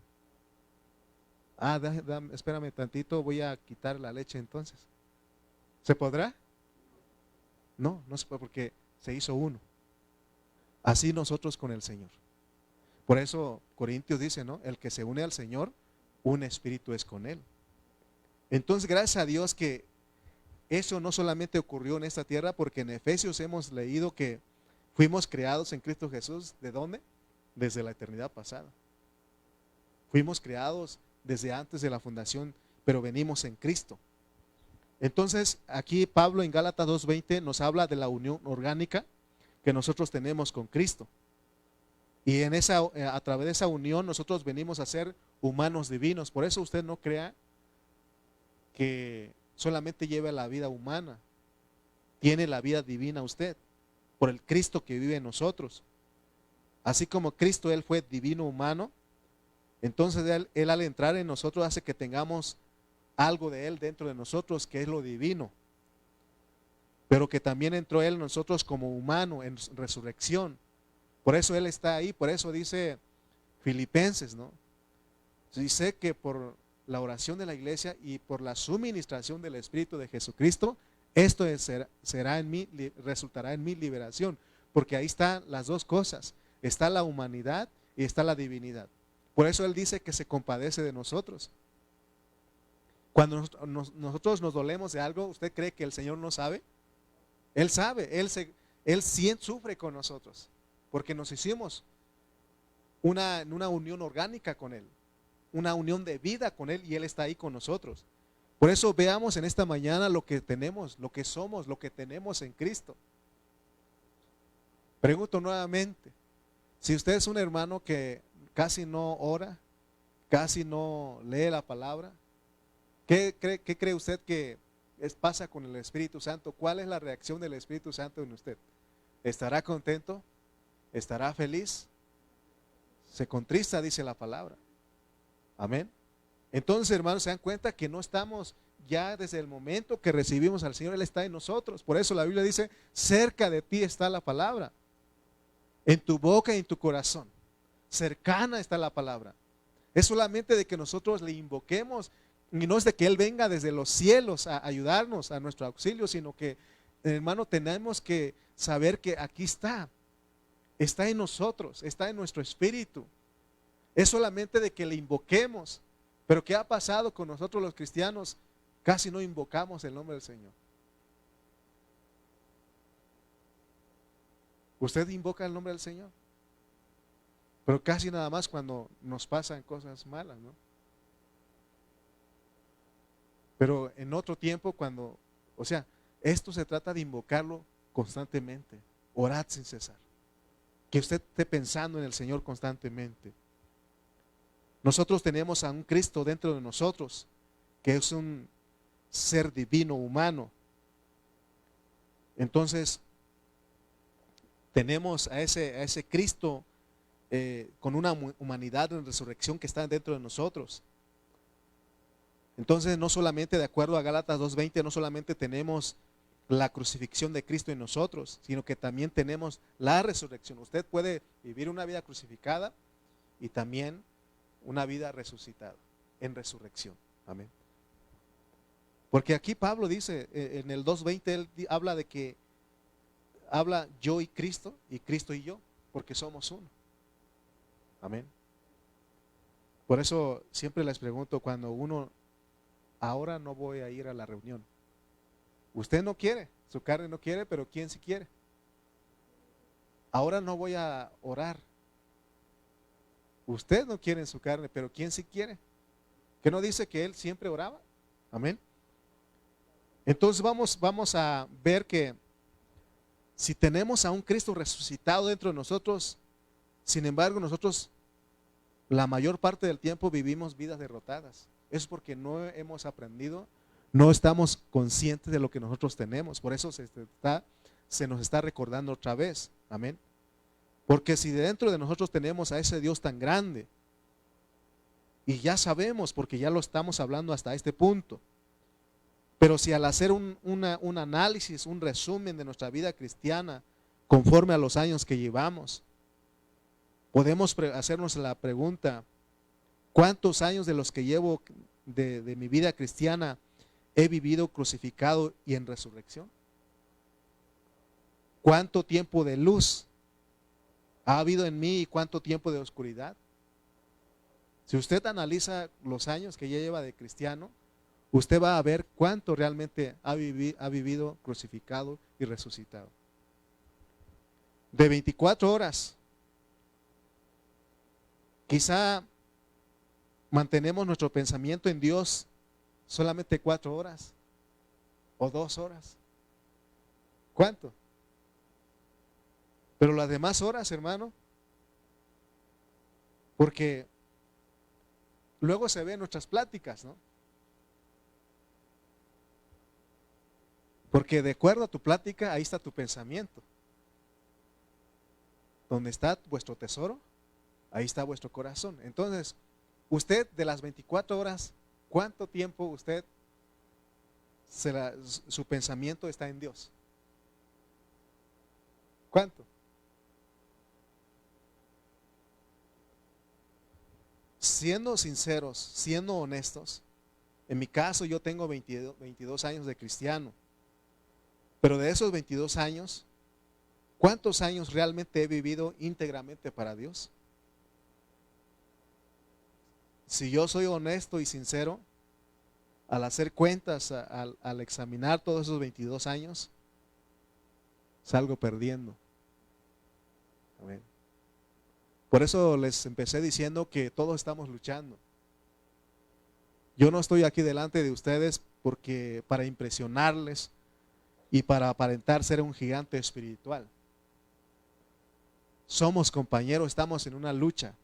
Espérame tantito, voy a quitar la leche entonces. ¿Se podrá? No se puede porque se hizo uno. Así nosotros con el Señor. Por eso Corintios dice, ¿no? El que se une al Señor, un espíritu es con Él. Entonces, gracias a Dios que eso no solamente ocurrió en esta tierra, porque en Efesios hemos leído que fuimos creados en Cristo Jesús. ¿De dónde? Desde la eternidad pasada. Fuimos creados desde antes de la fundación, pero venimos en Cristo. Entonces, aquí Pablo en Gálatas 2:20 nos habla de la unión orgánica que nosotros tenemos con Cristo. Y a través de esa unión nosotros venimos a ser humanos divinos. Por eso usted no crea que solamente lleva la vida humana, tiene la vida divina usted, por el Cristo que vive en nosotros. Así como Cristo, Él fue divino humano, entonces él al entrar en nosotros hace que tengamos algo de Él dentro de nosotros, que es lo divino. Pero que también entró Él en nosotros como humano en resurrección. Por eso Él está ahí, por eso dice Filipenses, ¿no? Dice que por la oración de la iglesia y por la suministración del Espíritu de Jesucristo, esto será en mí, resultará en mi liberación. Porque ahí están las dos cosas, está la humanidad y está la divinidad. Por eso Él dice que se compadece de nosotros. Cuando nosotros nos dolemos de algo, ¿usted cree que el Señor no sabe? Él sabe, Él sufre con nosotros, porque nos hicimos una unión orgánica con Él, una unión de vida con Él, y Él está ahí con nosotros. Por eso veamos en esta mañana lo que tenemos, lo que somos, lo que tenemos en Cristo. Pregunto nuevamente, si usted es un hermano que casi no ora, casi no lee la palabra, ¿qué cree usted que pasa con el Espíritu Santo? ¿Cuál es la reacción del Espíritu Santo en usted? ¿Estará contento? ¿Estará feliz? Se contrista, dice la palabra. Amén. Entonces, hermanos, se dan cuenta que no estamos ya desde el momento que recibimos al Señor, Él está en nosotros. Por eso la Biblia dice, cerca de ti está la palabra, en tu boca y en tu corazón. Cercana está la palabra. Es solamente de que nosotros le invoquemos, y no es de que Él venga desde los cielos a ayudarnos a nuestro auxilio, sino que, hermano, tenemos que saber que aquí está en nosotros, está en nuestro espíritu. Es solamente de que le invoquemos. Pero ¿qué ha pasado con nosotros los cristianos? Casi no invocamos el nombre del Señor. ¿Usted invoca el nombre del Señor? Pero casi nada más cuando nos pasan cosas malas, ¿no? Pero en otro tiempo esto se trata de invocarlo constantemente. Orad sin cesar. Que usted esté pensando en el Señor constantemente. Nosotros tenemos a un Cristo dentro de nosotros, que es un ser divino, humano. Entonces, tenemos a ese Cristo con una humanidad en resurrección que está dentro de nosotros. Entonces, no solamente, de acuerdo a Gálatas 2:20, no solamente tenemos la crucifixión de Cristo en nosotros, sino que también tenemos la resurrección. Usted puede vivir una vida crucificada y también una vida resucitada, en resurrección. Amén. Porque aquí Pablo dice, en el 2:20, él habla de que habla yo y Cristo y yo, porque somos uno. Amén. Por eso siempre les pregunto, cuando ahora no voy a ir a la reunión. Usted no quiere, su carne no quiere, pero ¿quién sí quiere? Ahora no voy a orar. Usted no quiere en su carne, pero ¿quién sí quiere? ¿Qué no dice que él siempre oraba? Amén. Entonces vamos a ver que si tenemos a un Cristo resucitado dentro de nosotros, sin embargo nosotros la mayor parte del tiempo vivimos vidas derrotadas. Es porque no hemos aprendido, no estamos conscientes de lo que nosotros tenemos. Por eso se nos está recordando otra vez. Amén. Porque si dentro de nosotros tenemos a ese Dios tan grande, y ya sabemos, porque ya lo estamos hablando hasta este punto, pero si al hacer un análisis, un resumen de nuestra vida cristiana, conforme a los años que llevamos, podemos hacernos la pregunta, ¿cuántos años de los que llevo de mi vida cristiana he vivido crucificado y en resurrección? ¿Cuánto tiempo de luz ha habido en mí y cuánto tiempo de oscuridad? Si usted analiza los años que ya lleva de cristiano, usted va a ver cuánto realmente ha vivido crucificado y resucitado. De 24 horas, quizá mantenemos nuestro pensamiento en Dios solamente 4 horas o 2 horas. ¿Cuánto? Pero las demás horas, hermano, Porque luego se ve en nuestras pláticas, ¿no? Porque de acuerdo a tu plática, ahí está tu pensamiento. Donde está vuestro tesoro, ahí está vuestro corazón. Entonces, usted de las 24 horas, ¿cuánto tiempo usted, su pensamiento está en Dios? ¿Cuánto? Siendo sinceros, siendo honestos, en mi caso yo tengo 22 años de cristiano, pero de esos 22 años, ¿cuántos años realmente he vivido íntegramente para Dios? Si yo soy honesto y sincero, al hacer cuentas, al examinar todos esos 22 años, salgo perdiendo. Amén. Por eso les empecé diciendo que todos estamos luchando. Yo no estoy aquí delante de ustedes porque para impresionarles y para aparentar ser un gigante espiritual. Somos compañeros, estamos en una lucha.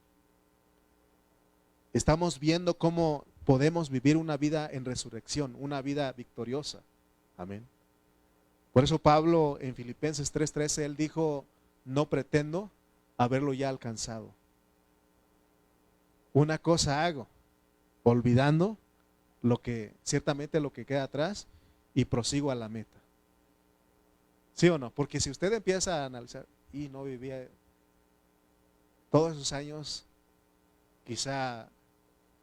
Estamos viendo cómo podemos vivir una vida en resurrección, una vida victoriosa. Amén. Por eso Pablo en Filipenses 3:13, él dijo, no pretendo haberlo ya alcanzado. Una cosa hago, olvidando ciertamente lo que queda atrás y prosigo a la meta. ¿Sí o no? Porque si usted empieza a analizar y no vivía todos esos años, quizá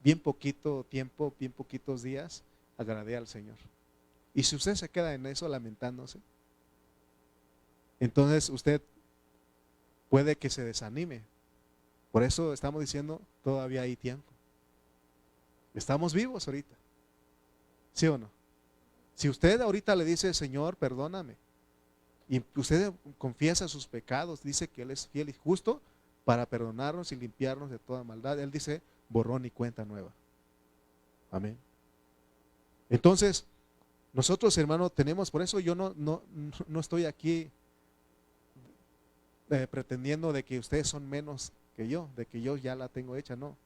bien poquito tiempo, bien poquitos días, agradé al Señor. Y si usted se queda en eso lamentándose, entonces usted puede que se desanime. Por eso estamos diciendo, todavía hay tiempo. Estamos vivos ahorita. ¿Sí o no? Si usted ahorita le dice, Señor, perdóname, y usted confiesa sus pecados, dice que Él es fiel y justo para perdonarnos y limpiarnos de toda maldad. Él dice, borrón y cuenta nueva. Amén. Entonces, nosotros, hermano, tenemos, por eso yo no estoy aquí pretendiendo de que ustedes son menos que yo, de que yo ya la tengo hecha, no.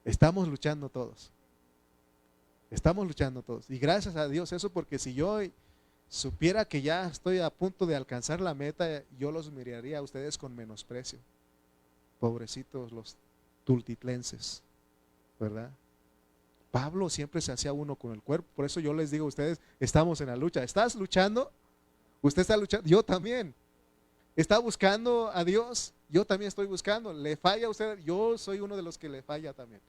Estamos luchando todos. Estamos luchando todos. Y gracias a Dios eso, porque si yo supiera que ya estoy a punto de alcanzar la meta, yo los miraría a ustedes con menosprecio. Pobrecitos los tultitlenses, ¿verdad? Pablo siempre se hacía uno con el cuerpo. Por eso yo les digo a ustedes, estamos en la lucha. ¿Estás luchando? ¿Usted está luchando? Yo también. ¿Está buscando a Dios? Yo también estoy buscando. ¿Le falla a usted? Yo soy uno de los que le falla también.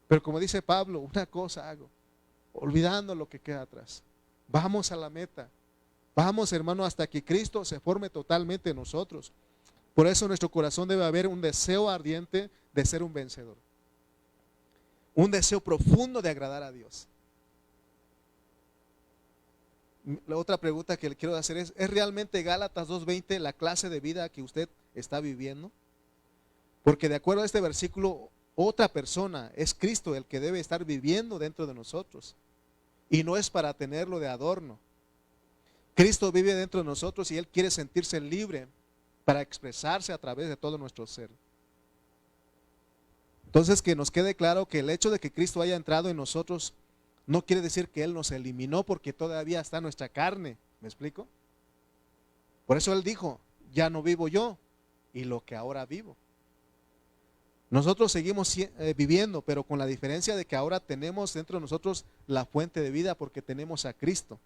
Pero como dice Pablo, una cosa hago, olvidando lo que queda atrás. Vamos a la meta. Vamos, hermano, hasta que Cristo se forme totalmente en nosotros. Por eso en nuestro corazón debe haber un deseo ardiente de ser un vencedor. Un deseo profundo de agradar a Dios. La otra pregunta que le quiero hacer ¿es realmente Gálatas 2:20 la clase de vida que usted está viviendo? Porque de acuerdo a este versículo, otra persona, es Cristo el que debe estar viviendo dentro de nosotros. Y no es para tenerlo de adorno. Cristo vive dentro de nosotros y Él quiere sentirse libre para expresarse a través de todo nuestro ser. Entonces que nos quede claro que el hecho de que Cristo haya entrado en nosotros no quiere decir que Él nos eliminó porque todavía está nuestra carne. ¿Me explico? Por eso Él dijo, ya no vivo yo y lo que ahora vivo. Nosotros seguimos viviendo, pero con la diferencia de que ahora tenemos dentro de nosotros la fuente de vida porque tenemos a Cristo.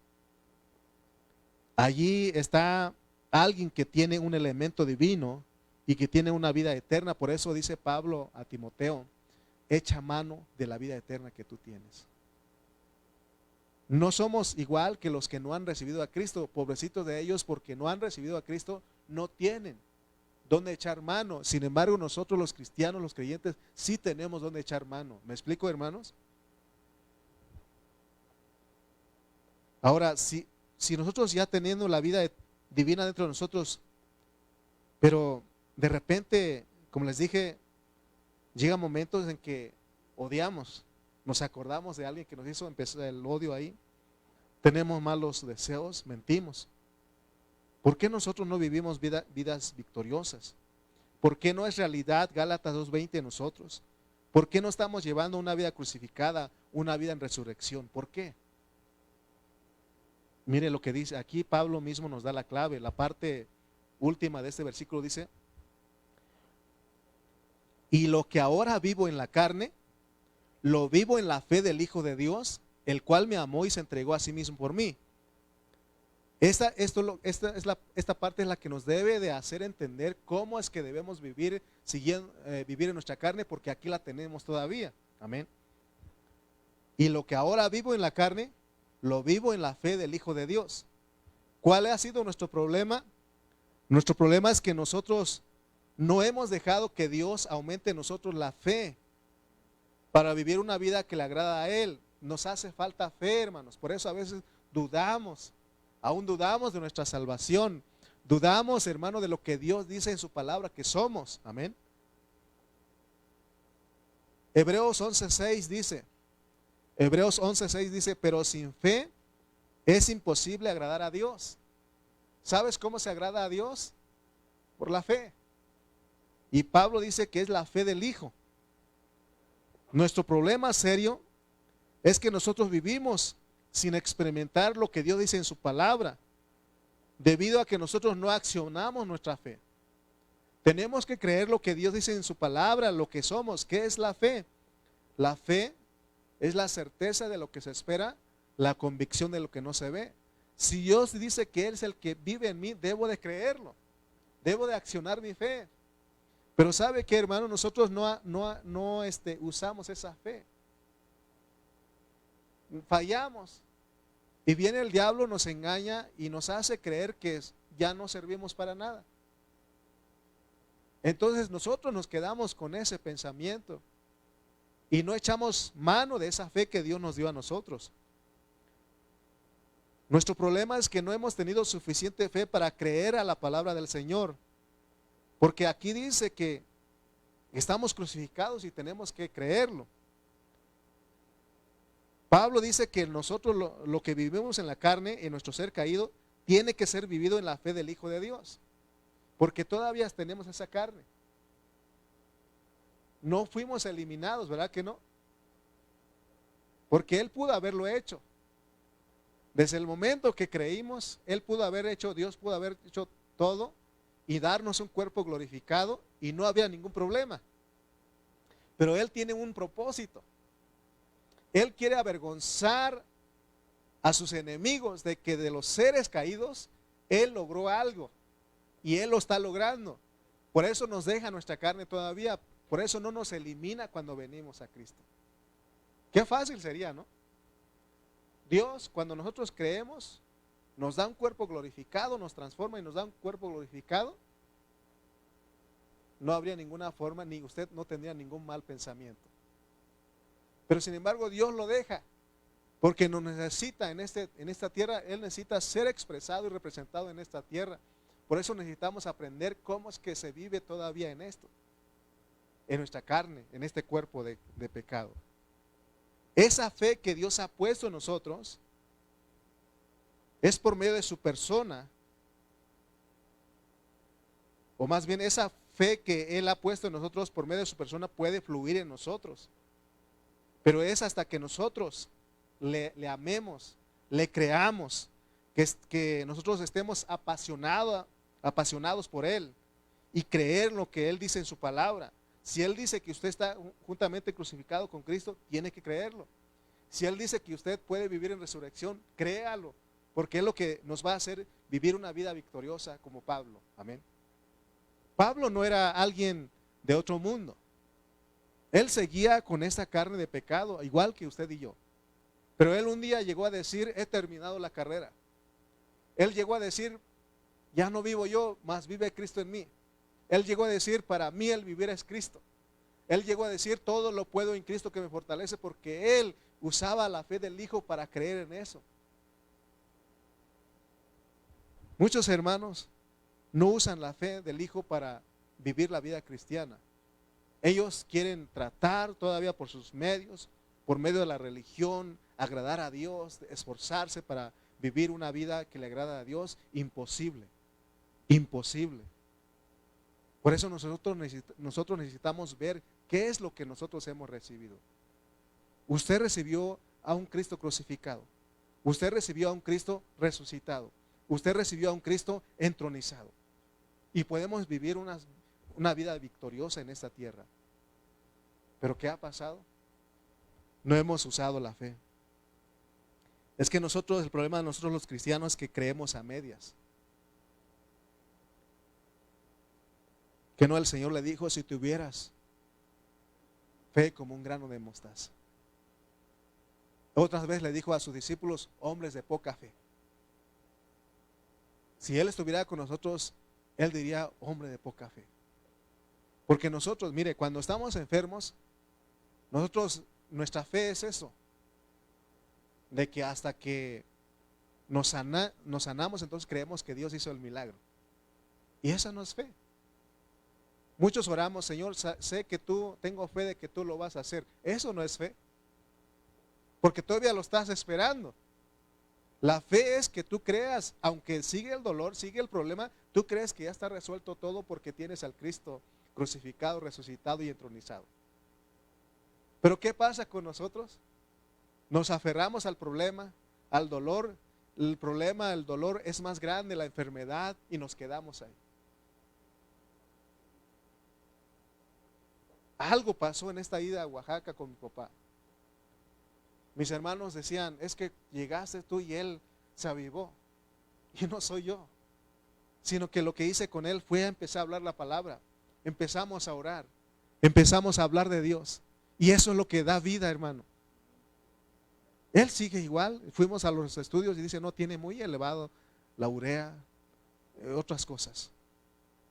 Allí está alguien que tiene un elemento divino y que tiene una vida eterna. Por eso dice Pablo a Timoteo, echa mano de la vida eterna que tú tienes. No somos igual que los que no han recibido a Cristo. Pobrecitos de ellos, porque no han recibido a Cristo, no tienen dónde echar mano. Sin embargo, nosotros los cristianos, los creyentes, sí tenemos dónde echar mano. ¿Me explico, hermanos? Ahora, si nosotros ya teniendo la vida divina dentro de nosotros, pero de repente, como les dije, llegan momentos en que odiamos, nos acordamos de alguien que nos hizo empezar el odio ahí, tenemos malos deseos, mentimos. ¿Por qué nosotros no vivimos vidas victoriosas? ¿Por qué no es realidad Gálatas 2:20 en nosotros? ¿Por qué no estamos llevando una vida crucificada, una vida en resurrección? ¿Por qué? Mire lo que dice, aquí Pablo mismo nos da la clave, la parte última de este versículo dice, y lo que ahora vivo en la carne, lo vivo en la fe del Hijo de Dios, el cual me amó y se entregó a sí mismo por mí. Esta parte es la que nos debe de hacer entender cómo es que debemos vivir, vivir en nuestra carne, porque aquí la tenemos todavía. Amén. Y lo que ahora vivo en la carne, lo vivo en la fe del Hijo de Dios. ¿Cuál ha sido nuestro problema? Nuestro problema es que nosotros no hemos dejado que Dios aumente en nosotros la fe para vivir una vida que le agrada a Él. Nos hace falta fe, hermanos. Por eso a veces dudamos, aún dudamos de nuestra salvación. Dudamos, hermano, de lo que Dios dice en su palabra que somos. Amén. Hebreos 11:6 dice, pero sin fe es imposible agradar a Dios. ¿Sabes cómo se agrada a Dios? Por la fe. Y Pablo dice que es la fe del Hijo. Nuestro problema serio es que nosotros vivimos sin experimentar lo que Dios dice en su palabra, debido a que nosotros no accionamos nuestra fe. Tenemos que creer lo que Dios dice en su palabra, lo que somos. ¿Qué es la fe? La fe es la certeza de lo que se espera, la convicción de lo que no se ve. Si Dios dice que Él es el que vive en mí, debo de creerlo, debo de accionar mi fe. Pero ¿sabe qué, hermano? Nosotros no usamos esa fe. Fallamos. Y viene el diablo, nos engaña y nos hace creer que ya no servimos para nada. Entonces nosotros nos quedamos con ese pensamiento y no echamos mano de esa fe que Dios nos dio a nosotros. Nuestro problema es que no hemos tenido suficiente fe para creer a la palabra del Señor. Porque aquí dice que estamos crucificados y tenemos que creerlo. Pablo dice que nosotros lo que vivimos en la carne, en nuestro ser caído, tiene que ser vivido en la fe del Hijo de Dios. Porque todavía tenemos esa carne. No fuimos eliminados, ¿verdad que no? Porque Él pudo haberlo hecho. Desde el momento que creímos, Dios pudo haber hecho todo y darnos un cuerpo glorificado y no había ningún problema. Pero Él tiene un propósito. Él quiere avergonzar a sus enemigos de que de los seres caídos, Él logró algo y Él lo está logrando. Por eso nos deja nuestra carne todavía, por eso no nos elimina cuando venimos a Cristo. Qué fácil sería, ¿no? Dios, cuando nosotros creemos, nos da un cuerpo glorificado, nos transforma y nos da un cuerpo glorificado. No habría ninguna forma, ni usted no tendría ningún mal pensamiento. Pero sin embargo Dios lo deja, porque nos necesita en esta tierra. Él necesita ser expresado y representado en esta tierra. Por eso necesitamos aprender cómo es que se vive todavía en esto, en nuestra carne, en este cuerpo de pecado. Esa fe que Dios ha puesto en nosotros es por medio de su persona, o más bien esa fe que Él ha puesto en nosotros por medio de su persona puede fluir en nosotros. Pero es hasta que nosotros le amemos, le creamos, que nosotros estemos apasionados por Él y creer lo que Él dice en su palabra. Si Él dice que usted está juntamente crucificado con Cristo, tiene que creerlo. Si Él dice que usted puede vivir en resurrección, créalo, porque es lo que nos va a hacer vivir una vida victoriosa como Pablo. Amén. Pablo no era alguien de otro mundo. Él seguía con esta carne de pecado, igual que usted y yo. Pero él un día llegó a decir, he terminado la carrera. Él llegó a decir, ya no vivo yo, mas vive Cristo en mí. Él llegó a decir, para mí el vivir es Cristo. Él llegó a decir, todo lo puedo en Cristo que me fortalece, porque él usaba la fe del Hijo para creer en eso. Muchos hermanos no usan la fe del Hijo para vivir la vida cristiana. Ellos quieren tratar todavía por sus medios, por medio de la religión, agradar a Dios, esforzarse para vivir una vida que le agrada a Dios. Imposible, imposible. Por eso nosotros necesitamos ver qué es lo que nosotros hemos recibido. Usted recibió a un Cristo crucificado. Usted recibió a un Cristo resucitado. Usted recibió a un Cristo entronizado. Y podemos vivir una vida victoriosa en esta tierra. ¿Pero qué ha pasado? No hemos usado la fe. Es que el problema de nosotros los cristianos es que creemos a medias. Que no, el Señor le dijo, si tuvieras fe como un grano de mostaza. Otras veces le dijo a sus discípulos, hombres de poca fe. Si Él estuviera con nosotros, Él diría, hombre de poca fe. Porque nosotros, mire, cuando estamos enfermos, nuestra fe es eso. De que hasta que nos sanamos, entonces creemos que Dios hizo el milagro. Y esa no es fe. Muchos oramos, Señor, tengo fe de que tú lo vas a hacer. Eso no es fe. Porque todavía lo estás esperando. La fe es que tú creas, aunque sigue el dolor, sigue el problema, tú crees que ya está resuelto todo porque tienes al Cristo crucificado, resucitado y entronizado. Pero ¿qué pasa con nosotros? Nos aferramos al problema, al dolor. El problema, el dolor es más grande, la enfermedad, y nos quedamos ahí. Algo pasó en esta ida a Oaxaca con mi papá. Mis hermanos decían, es que llegaste tú y él se avivó. Y no soy yo, sino que lo que hice con él fue empezar a hablar la palabra. Empezamos a orar, empezamos a hablar de Dios. Y eso es lo que da vida, hermano. Él sigue igual. Fuimos a los estudios y dice, no, tiene muy elevado la urea, otras cosas.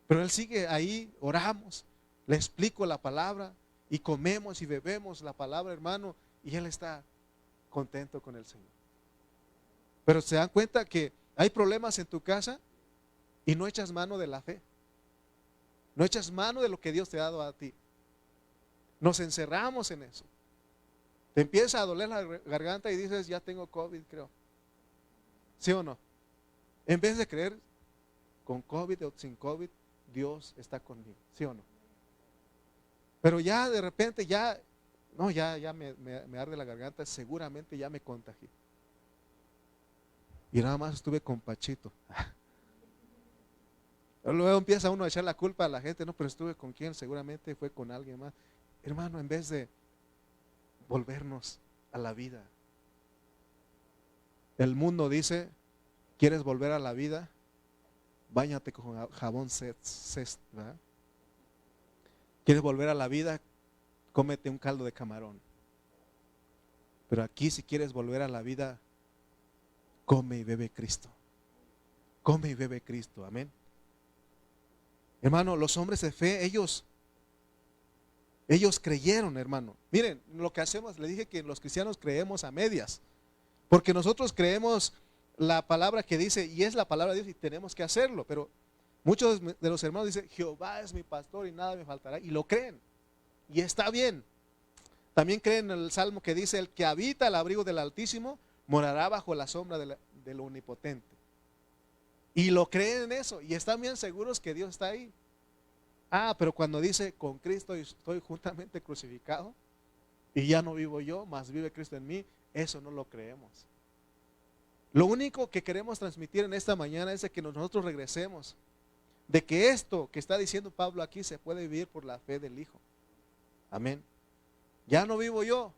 Pero él sigue ahí, oramos, le explico la palabra y comemos y bebemos la palabra, hermano, y él está contento con el Señor. Pero se dan cuenta que hay problemas en tu casa y no echas mano de la fe. No echas mano de lo que Dios te ha dado a ti. Nos encerramos en eso. Te empieza a doler la garganta y dices, ya tengo COVID, creo. ¿Sí o no? En vez de creer, con COVID o sin COVID, Dios está conmigo. ¿Sí o no? Pero ya de repente, ya me arde la garganta, seguramente ya me contagié. Y nada más estuve con Pachito. Luego empieza uno a echar la culpa a la gente, no, pero estuve con quién, seguramente fue con alguien más. Hermano, en vez de volvernos a la vida. El mundo dice, ¿quieres volver a la vida? Báñate con jabón Cest, ¿verdad? ¿Quieres volver a la vida? Cómete un caldo de camarón. Pero aquí, si quieres volver a la vida, come y bebe Cristo. Come y bebe Cristo, amén. Hermano, los hombres de fe, ellos creyeron, hermano. Miren, lo que hacemos, le dije que los cristianos creemos a medias. Porque nosotros creemos la palabra que dice, y es la palabra de Dios, y tenemos que hacerlo. Pero muchos de los hermanos dicen, Jehová es mi pastor y nada me faltará. Y lo creen. Y está bien. También creen en el Salmo que dice, el que habita al abrigo del Altísimo, morará bajo la sombra del Omnipotente. Y lo creen en eso. Y están bien seguros que Dios está ahí. Pero cuando dice, con Cristo estoy juntamente crucificado, y ya no vivo yo, mas vive Cristo en mí, eso no lo creemos. Lo único que queremos transmitir en esta mañana es de que nosotros regresemos, de que esto que está diciendo Pablo aquí se puede vivir por la fe del Hijo. Amén. Ya no vivo yo,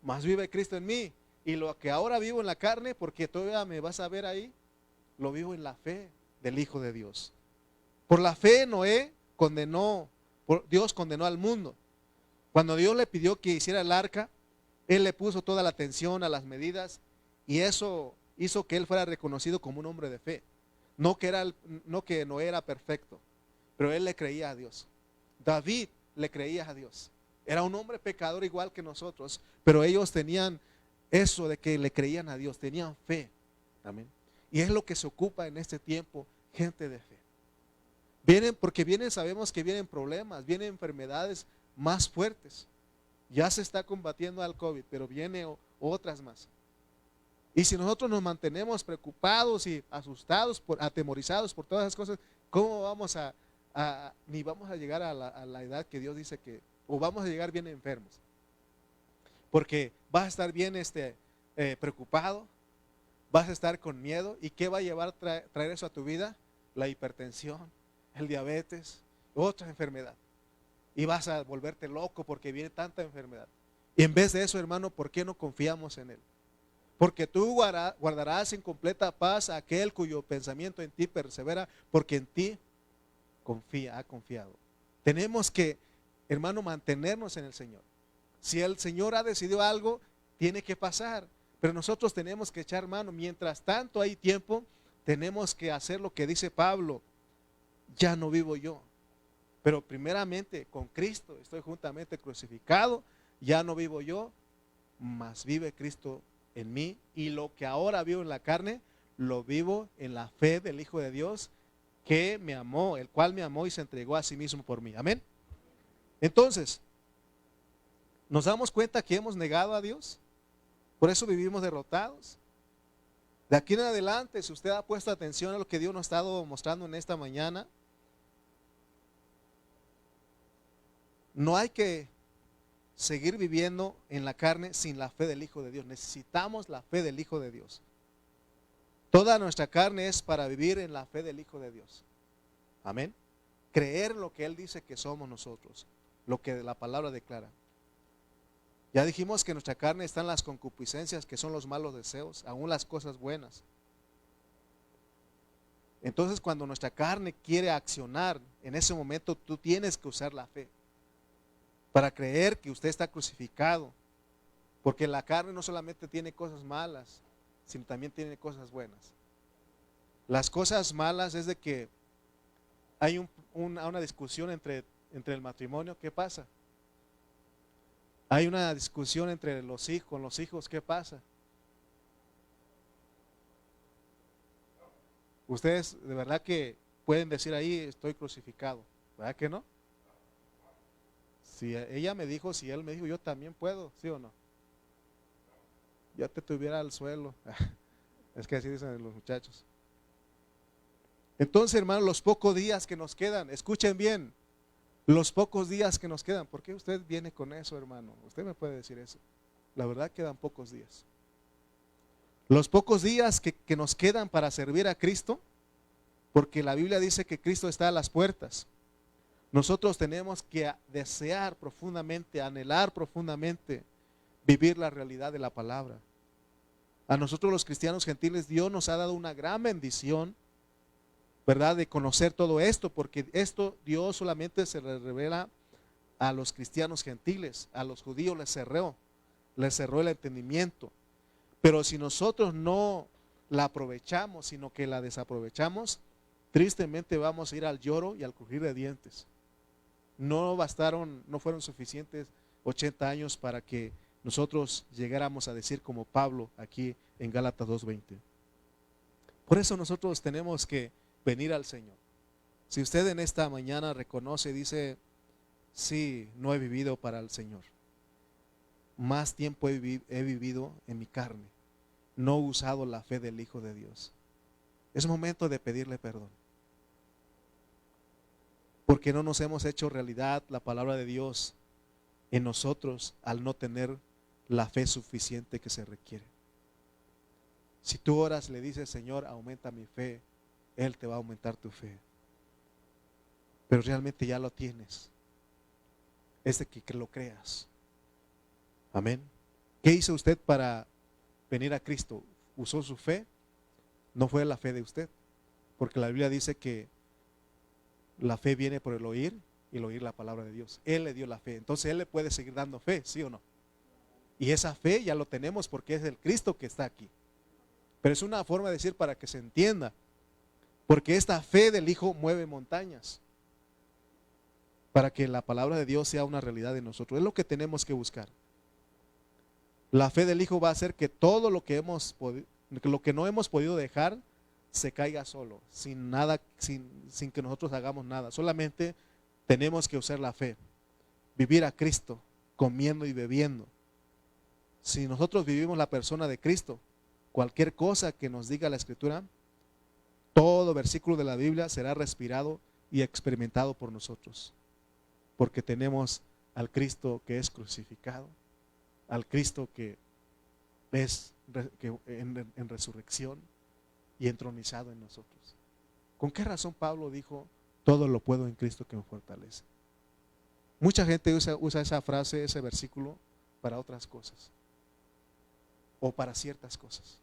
mas vive Cristo en mí. Y lo que ahora vivo en la carne, porque todavía me vas a ver ahí, lo vivo en la fe del Hijo de Dios. Por la fe Dios condenó al mundo. Cuando Dios le pidió que hiciera el arca, Él le puso toda la atención a las medidas, y eso hizo que Él fuera reconocido como un hombre de fe. No que no era perfecto, pero él le creía a Dios. David le creía a Dios. Era un hombre pecador igual que nosotros, pero ellos tenían eso de que le creían a Dios, tenían fe. Amén. Y es lo que se ocupa en este tiempo, gente de fe. Sabemos que vienen problemas, vienen enfermedades más fuertes. Ya se está combatiendo al COVID, pero vienen otras más. Y si nosotros nos mantenemos preocupados y asustados, atemorizados por todas esas cosas, ¿cómo vamos a ni vamos a llegar a la edad que Dios dice que, o vamos a llegar bien enfermos. Porque vas a estar bien preocupado, vas a estar con miedo. ¿Y qué va a llevar traer eso a tu vida? La hipertensión, el diabetes, otra enfermedad. Y vas a volverte loco porque viene tanta enfermedad. Y en vez de eso, hermano, ¿por qué no confiamos en Él? Porque tú guardarás en completa paz a aquel cuyo pensamiento en ti persevera, porque en ti ha confiado. Tenemos que, hermano, mantenernos en el Señor. Si el Señor ha decidido algo, tiene que pasar. Pero nosotros tenemos que echar mano. Mientras tanto hay tiempo, tenemos que hacer lo que dice Pablo. Ya no vivo yo, pero primeramente con Cristo estoy juntamente crucificado. Ya no vivo yo, mas vive Cristo en mí. Y lo que ahora vivo en la carne, lo vivo en la fe del Hijo de Dios, que me amó, el cual me amó y se entregó a sí mismo por mí. Amén. Entonces, ¿nos damos cuenta que hemos negado a Dios? Por eso vivimos derrotados. De aquí en adelante, si usted ha puesto atención a lo que Dios nos ha estado mostrando en esta mañana, no hay que seguir viviendo en la carne sin la fe del Hijo de Dios. Necesitamos la fe del Hijo de Dios. Toda nuestra carne es para vivir en la fe del Hijo de Dios. Amén. Creer lo que Él dice que somos nosotros, lo que la palabra declara. Ya dijimos que en nuestra carne están las concupiscencias, que son los malos deseos, aún las cosas buenas. Entonces, cuando nuestra carne quiere accionar, en ese momento tú tienes que usar la fe para creer que usted está crucificado, porque la carne no solamente tiene cosas malas, sino también tiene cosas buenas. Las cosas malas es de que hay una discusión entre el matrimonio. ¿Qué pasa? Hay una discusión entre los hijos, con los hijos. ¿Qué pasa? Ustedes de verdad que pueden decir ahí, estoy crucificado, ¿verdad que no? Si ella me dijo, si él me dijo, yo también puedo, ¿sí o no? Ya te tuviera al suelo. Es que así dicen los muchachos. Entonces, hermano, los pocos días que nos quedan, escuchen bien, los pocos días que nos quedan. ¿Por qué usted viene con eso, hermano? Usted me puede decir eso. La verdad, quedan pocos días. Los pocos días que nos quedan para servir a Cristo, porque la Biblia dice que Cristo está a las puertas. Nosotros tenemos que desear profundamente, anhelar profundamente vivir la realidad de la palabra. A nosotros los cristianos gentiles, Dios nos ha dado una gran bendición, ¿verdad?, de conocer todo esto, porque esto Dios solamente se le revela a los cristianos gentiles. A los judíos les cerró el entendimiento. Pero si nosotros no la aprovechamos, sino que la desaprovechamos, tristemente vamos a ir al lloro y al crujir de dientes. No fueron suficientes 80 años para que nosotros llegáramos a decir como Pablo aquí en Gálatas 2:20. Por eso nosotros tenemos que venir al Señor. Si usted en esta mañana reconoce y dice, sí, no he vivido para el Señor, más tiempo he vivido en mi carne, no he usado la fe del Hijo de Dios, es momento de pedirle perdón, porque no nos hemos hecho realidad la palabra de Dios en nosotros al no tener la fe suficiente que se requiere. Si tú oras, le dices, Señor, aumenta mi fe, Él te va a aumentar tu fe, pero realmente ya lo tienes, es de que lo creas. Amén. ¿Qué hizo usted para venir a Cristo? ¿Usó su fe? No fue la fe de usted, porque la Biblia dice que la fe viene por el oír y el oír la palabra de Dios. Él le dio la fe, entonces Él le puede seguir dando fe, ¿sí o no? Y esa fe ya lo tenemos porque es el Cristo que está aquí. Pero es una forma de decir para que se entienda, porque esta fe del Hijo mueve montañas, para que la palabra de Dios sea una realidad en nosotros. Es lo que tenemos que buscar. La fe del Hijo va a hacer que todo lo que no hemos podido dejar se caiga solo, sin nada, sin que nosotros hagamos nada. Solamente tenemos que usar la fe, vivir a Cristo, comiendo y bebiendo. Si nosotros vivimos la persona de Cristo, cualquier cosa que nos diga la Escritura, todo versículo de la Biblia será respirado y experimentado por nosotros, porque tenemos al Cristo que es crucificado, al Cristo que es en resurrección y entronizado en nosotros. ¿Con qué razón Pablo dijo, todo lo puedo en Cristo que me fortalece? Mucha gente usa esa frase, ese versículo, para otras cosas o para ciertas cosas.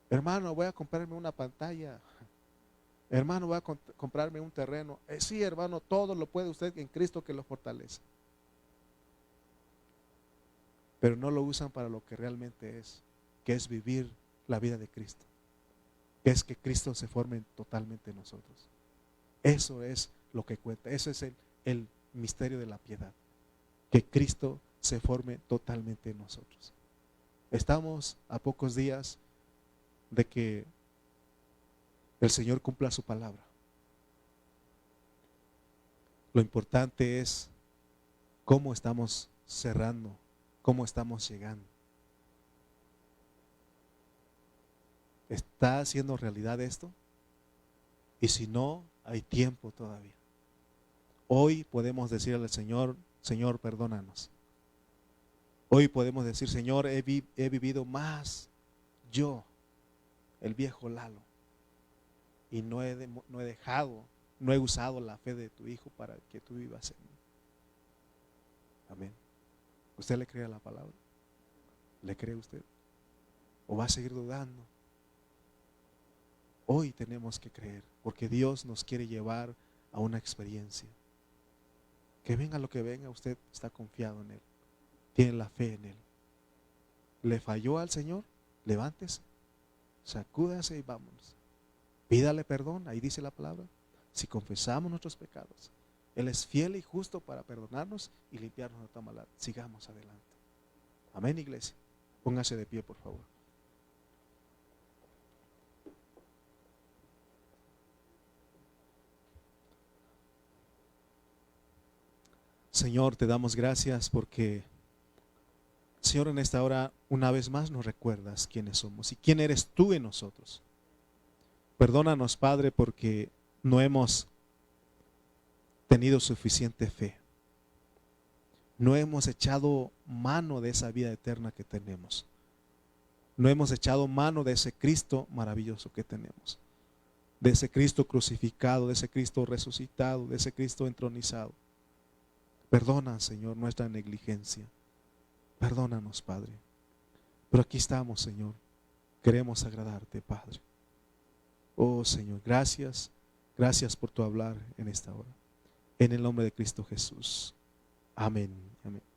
Hermano, voy a comprarme una pantalla. Hermano, voy a comprarme un terreno. Sí, hermano, todo lo puede usted en Cristo que lo fortalece. Pero no lo usan para lo que realmente es, que es vivir la vida de Cristo, que es que Cristo se forme totalmente en nosotros. Eso es lo que cuenta, ese es el misterio de la piedad, que Cristo se forme totalmente en nosotros. Estamos a pocos días de que el Señor cumpla su palabra. Lo importante es cómo estamos cerrando, cómo estamos llegando. ¿Está haciendo realidad esto? Y si no, hay tiempo todavía. Hoy podemos decir al Señor, Señor, perdónanos. Hoy podemos decir, Señor, he vivido más yo, el viejo Lalo, y no he dejado, no he usado la fe de tu Hijo para que tú vivas en mí. Amén. ¿Usted le cree a la palabra? ¿Le cree usted? ¿O va a seguir dudando? Hoy tenemos que creer, porque Dios nos quiere llevar a una experiencia. Que venga lo que venga, usted está confiado en Él, tiene la fe en Él. ¿Le falló al Señor? Levántese, sacúdase y vámonos. Pídale perdón, ahí dice la palabra. Si confesamos nuestros pecados, Él es fiel y justo para perdonarnos y limpiarnos de toda maldad. Sigamos adelante. Amén, iglesia. Póngase de pie, por favor. Señor, te damos gracias porque, Señor, en esta hora una vez más nos recuerdas quiénes somos y quién eres tú en nosotros. Perdónanos, Padre, porque no hemos tenido suficiente fe. No hemos echado mano de esa vida eterna que tenemos. No hemos echado mano de ese Cristo maravilloso que tenemos. De ese Cristo crucificado, de ese Cristo resucitado, de ese Cristo entronizado. Perdona, Señor, nuestra negligencia. Perdónanos, Padre. Pero aquí estamos, Señor. Queremos agradarte, Padre. Oh, Señor, gracias. Gracias por tu hablar en esta hora. En el nombre de Cristo Jesús. Amén. Amén.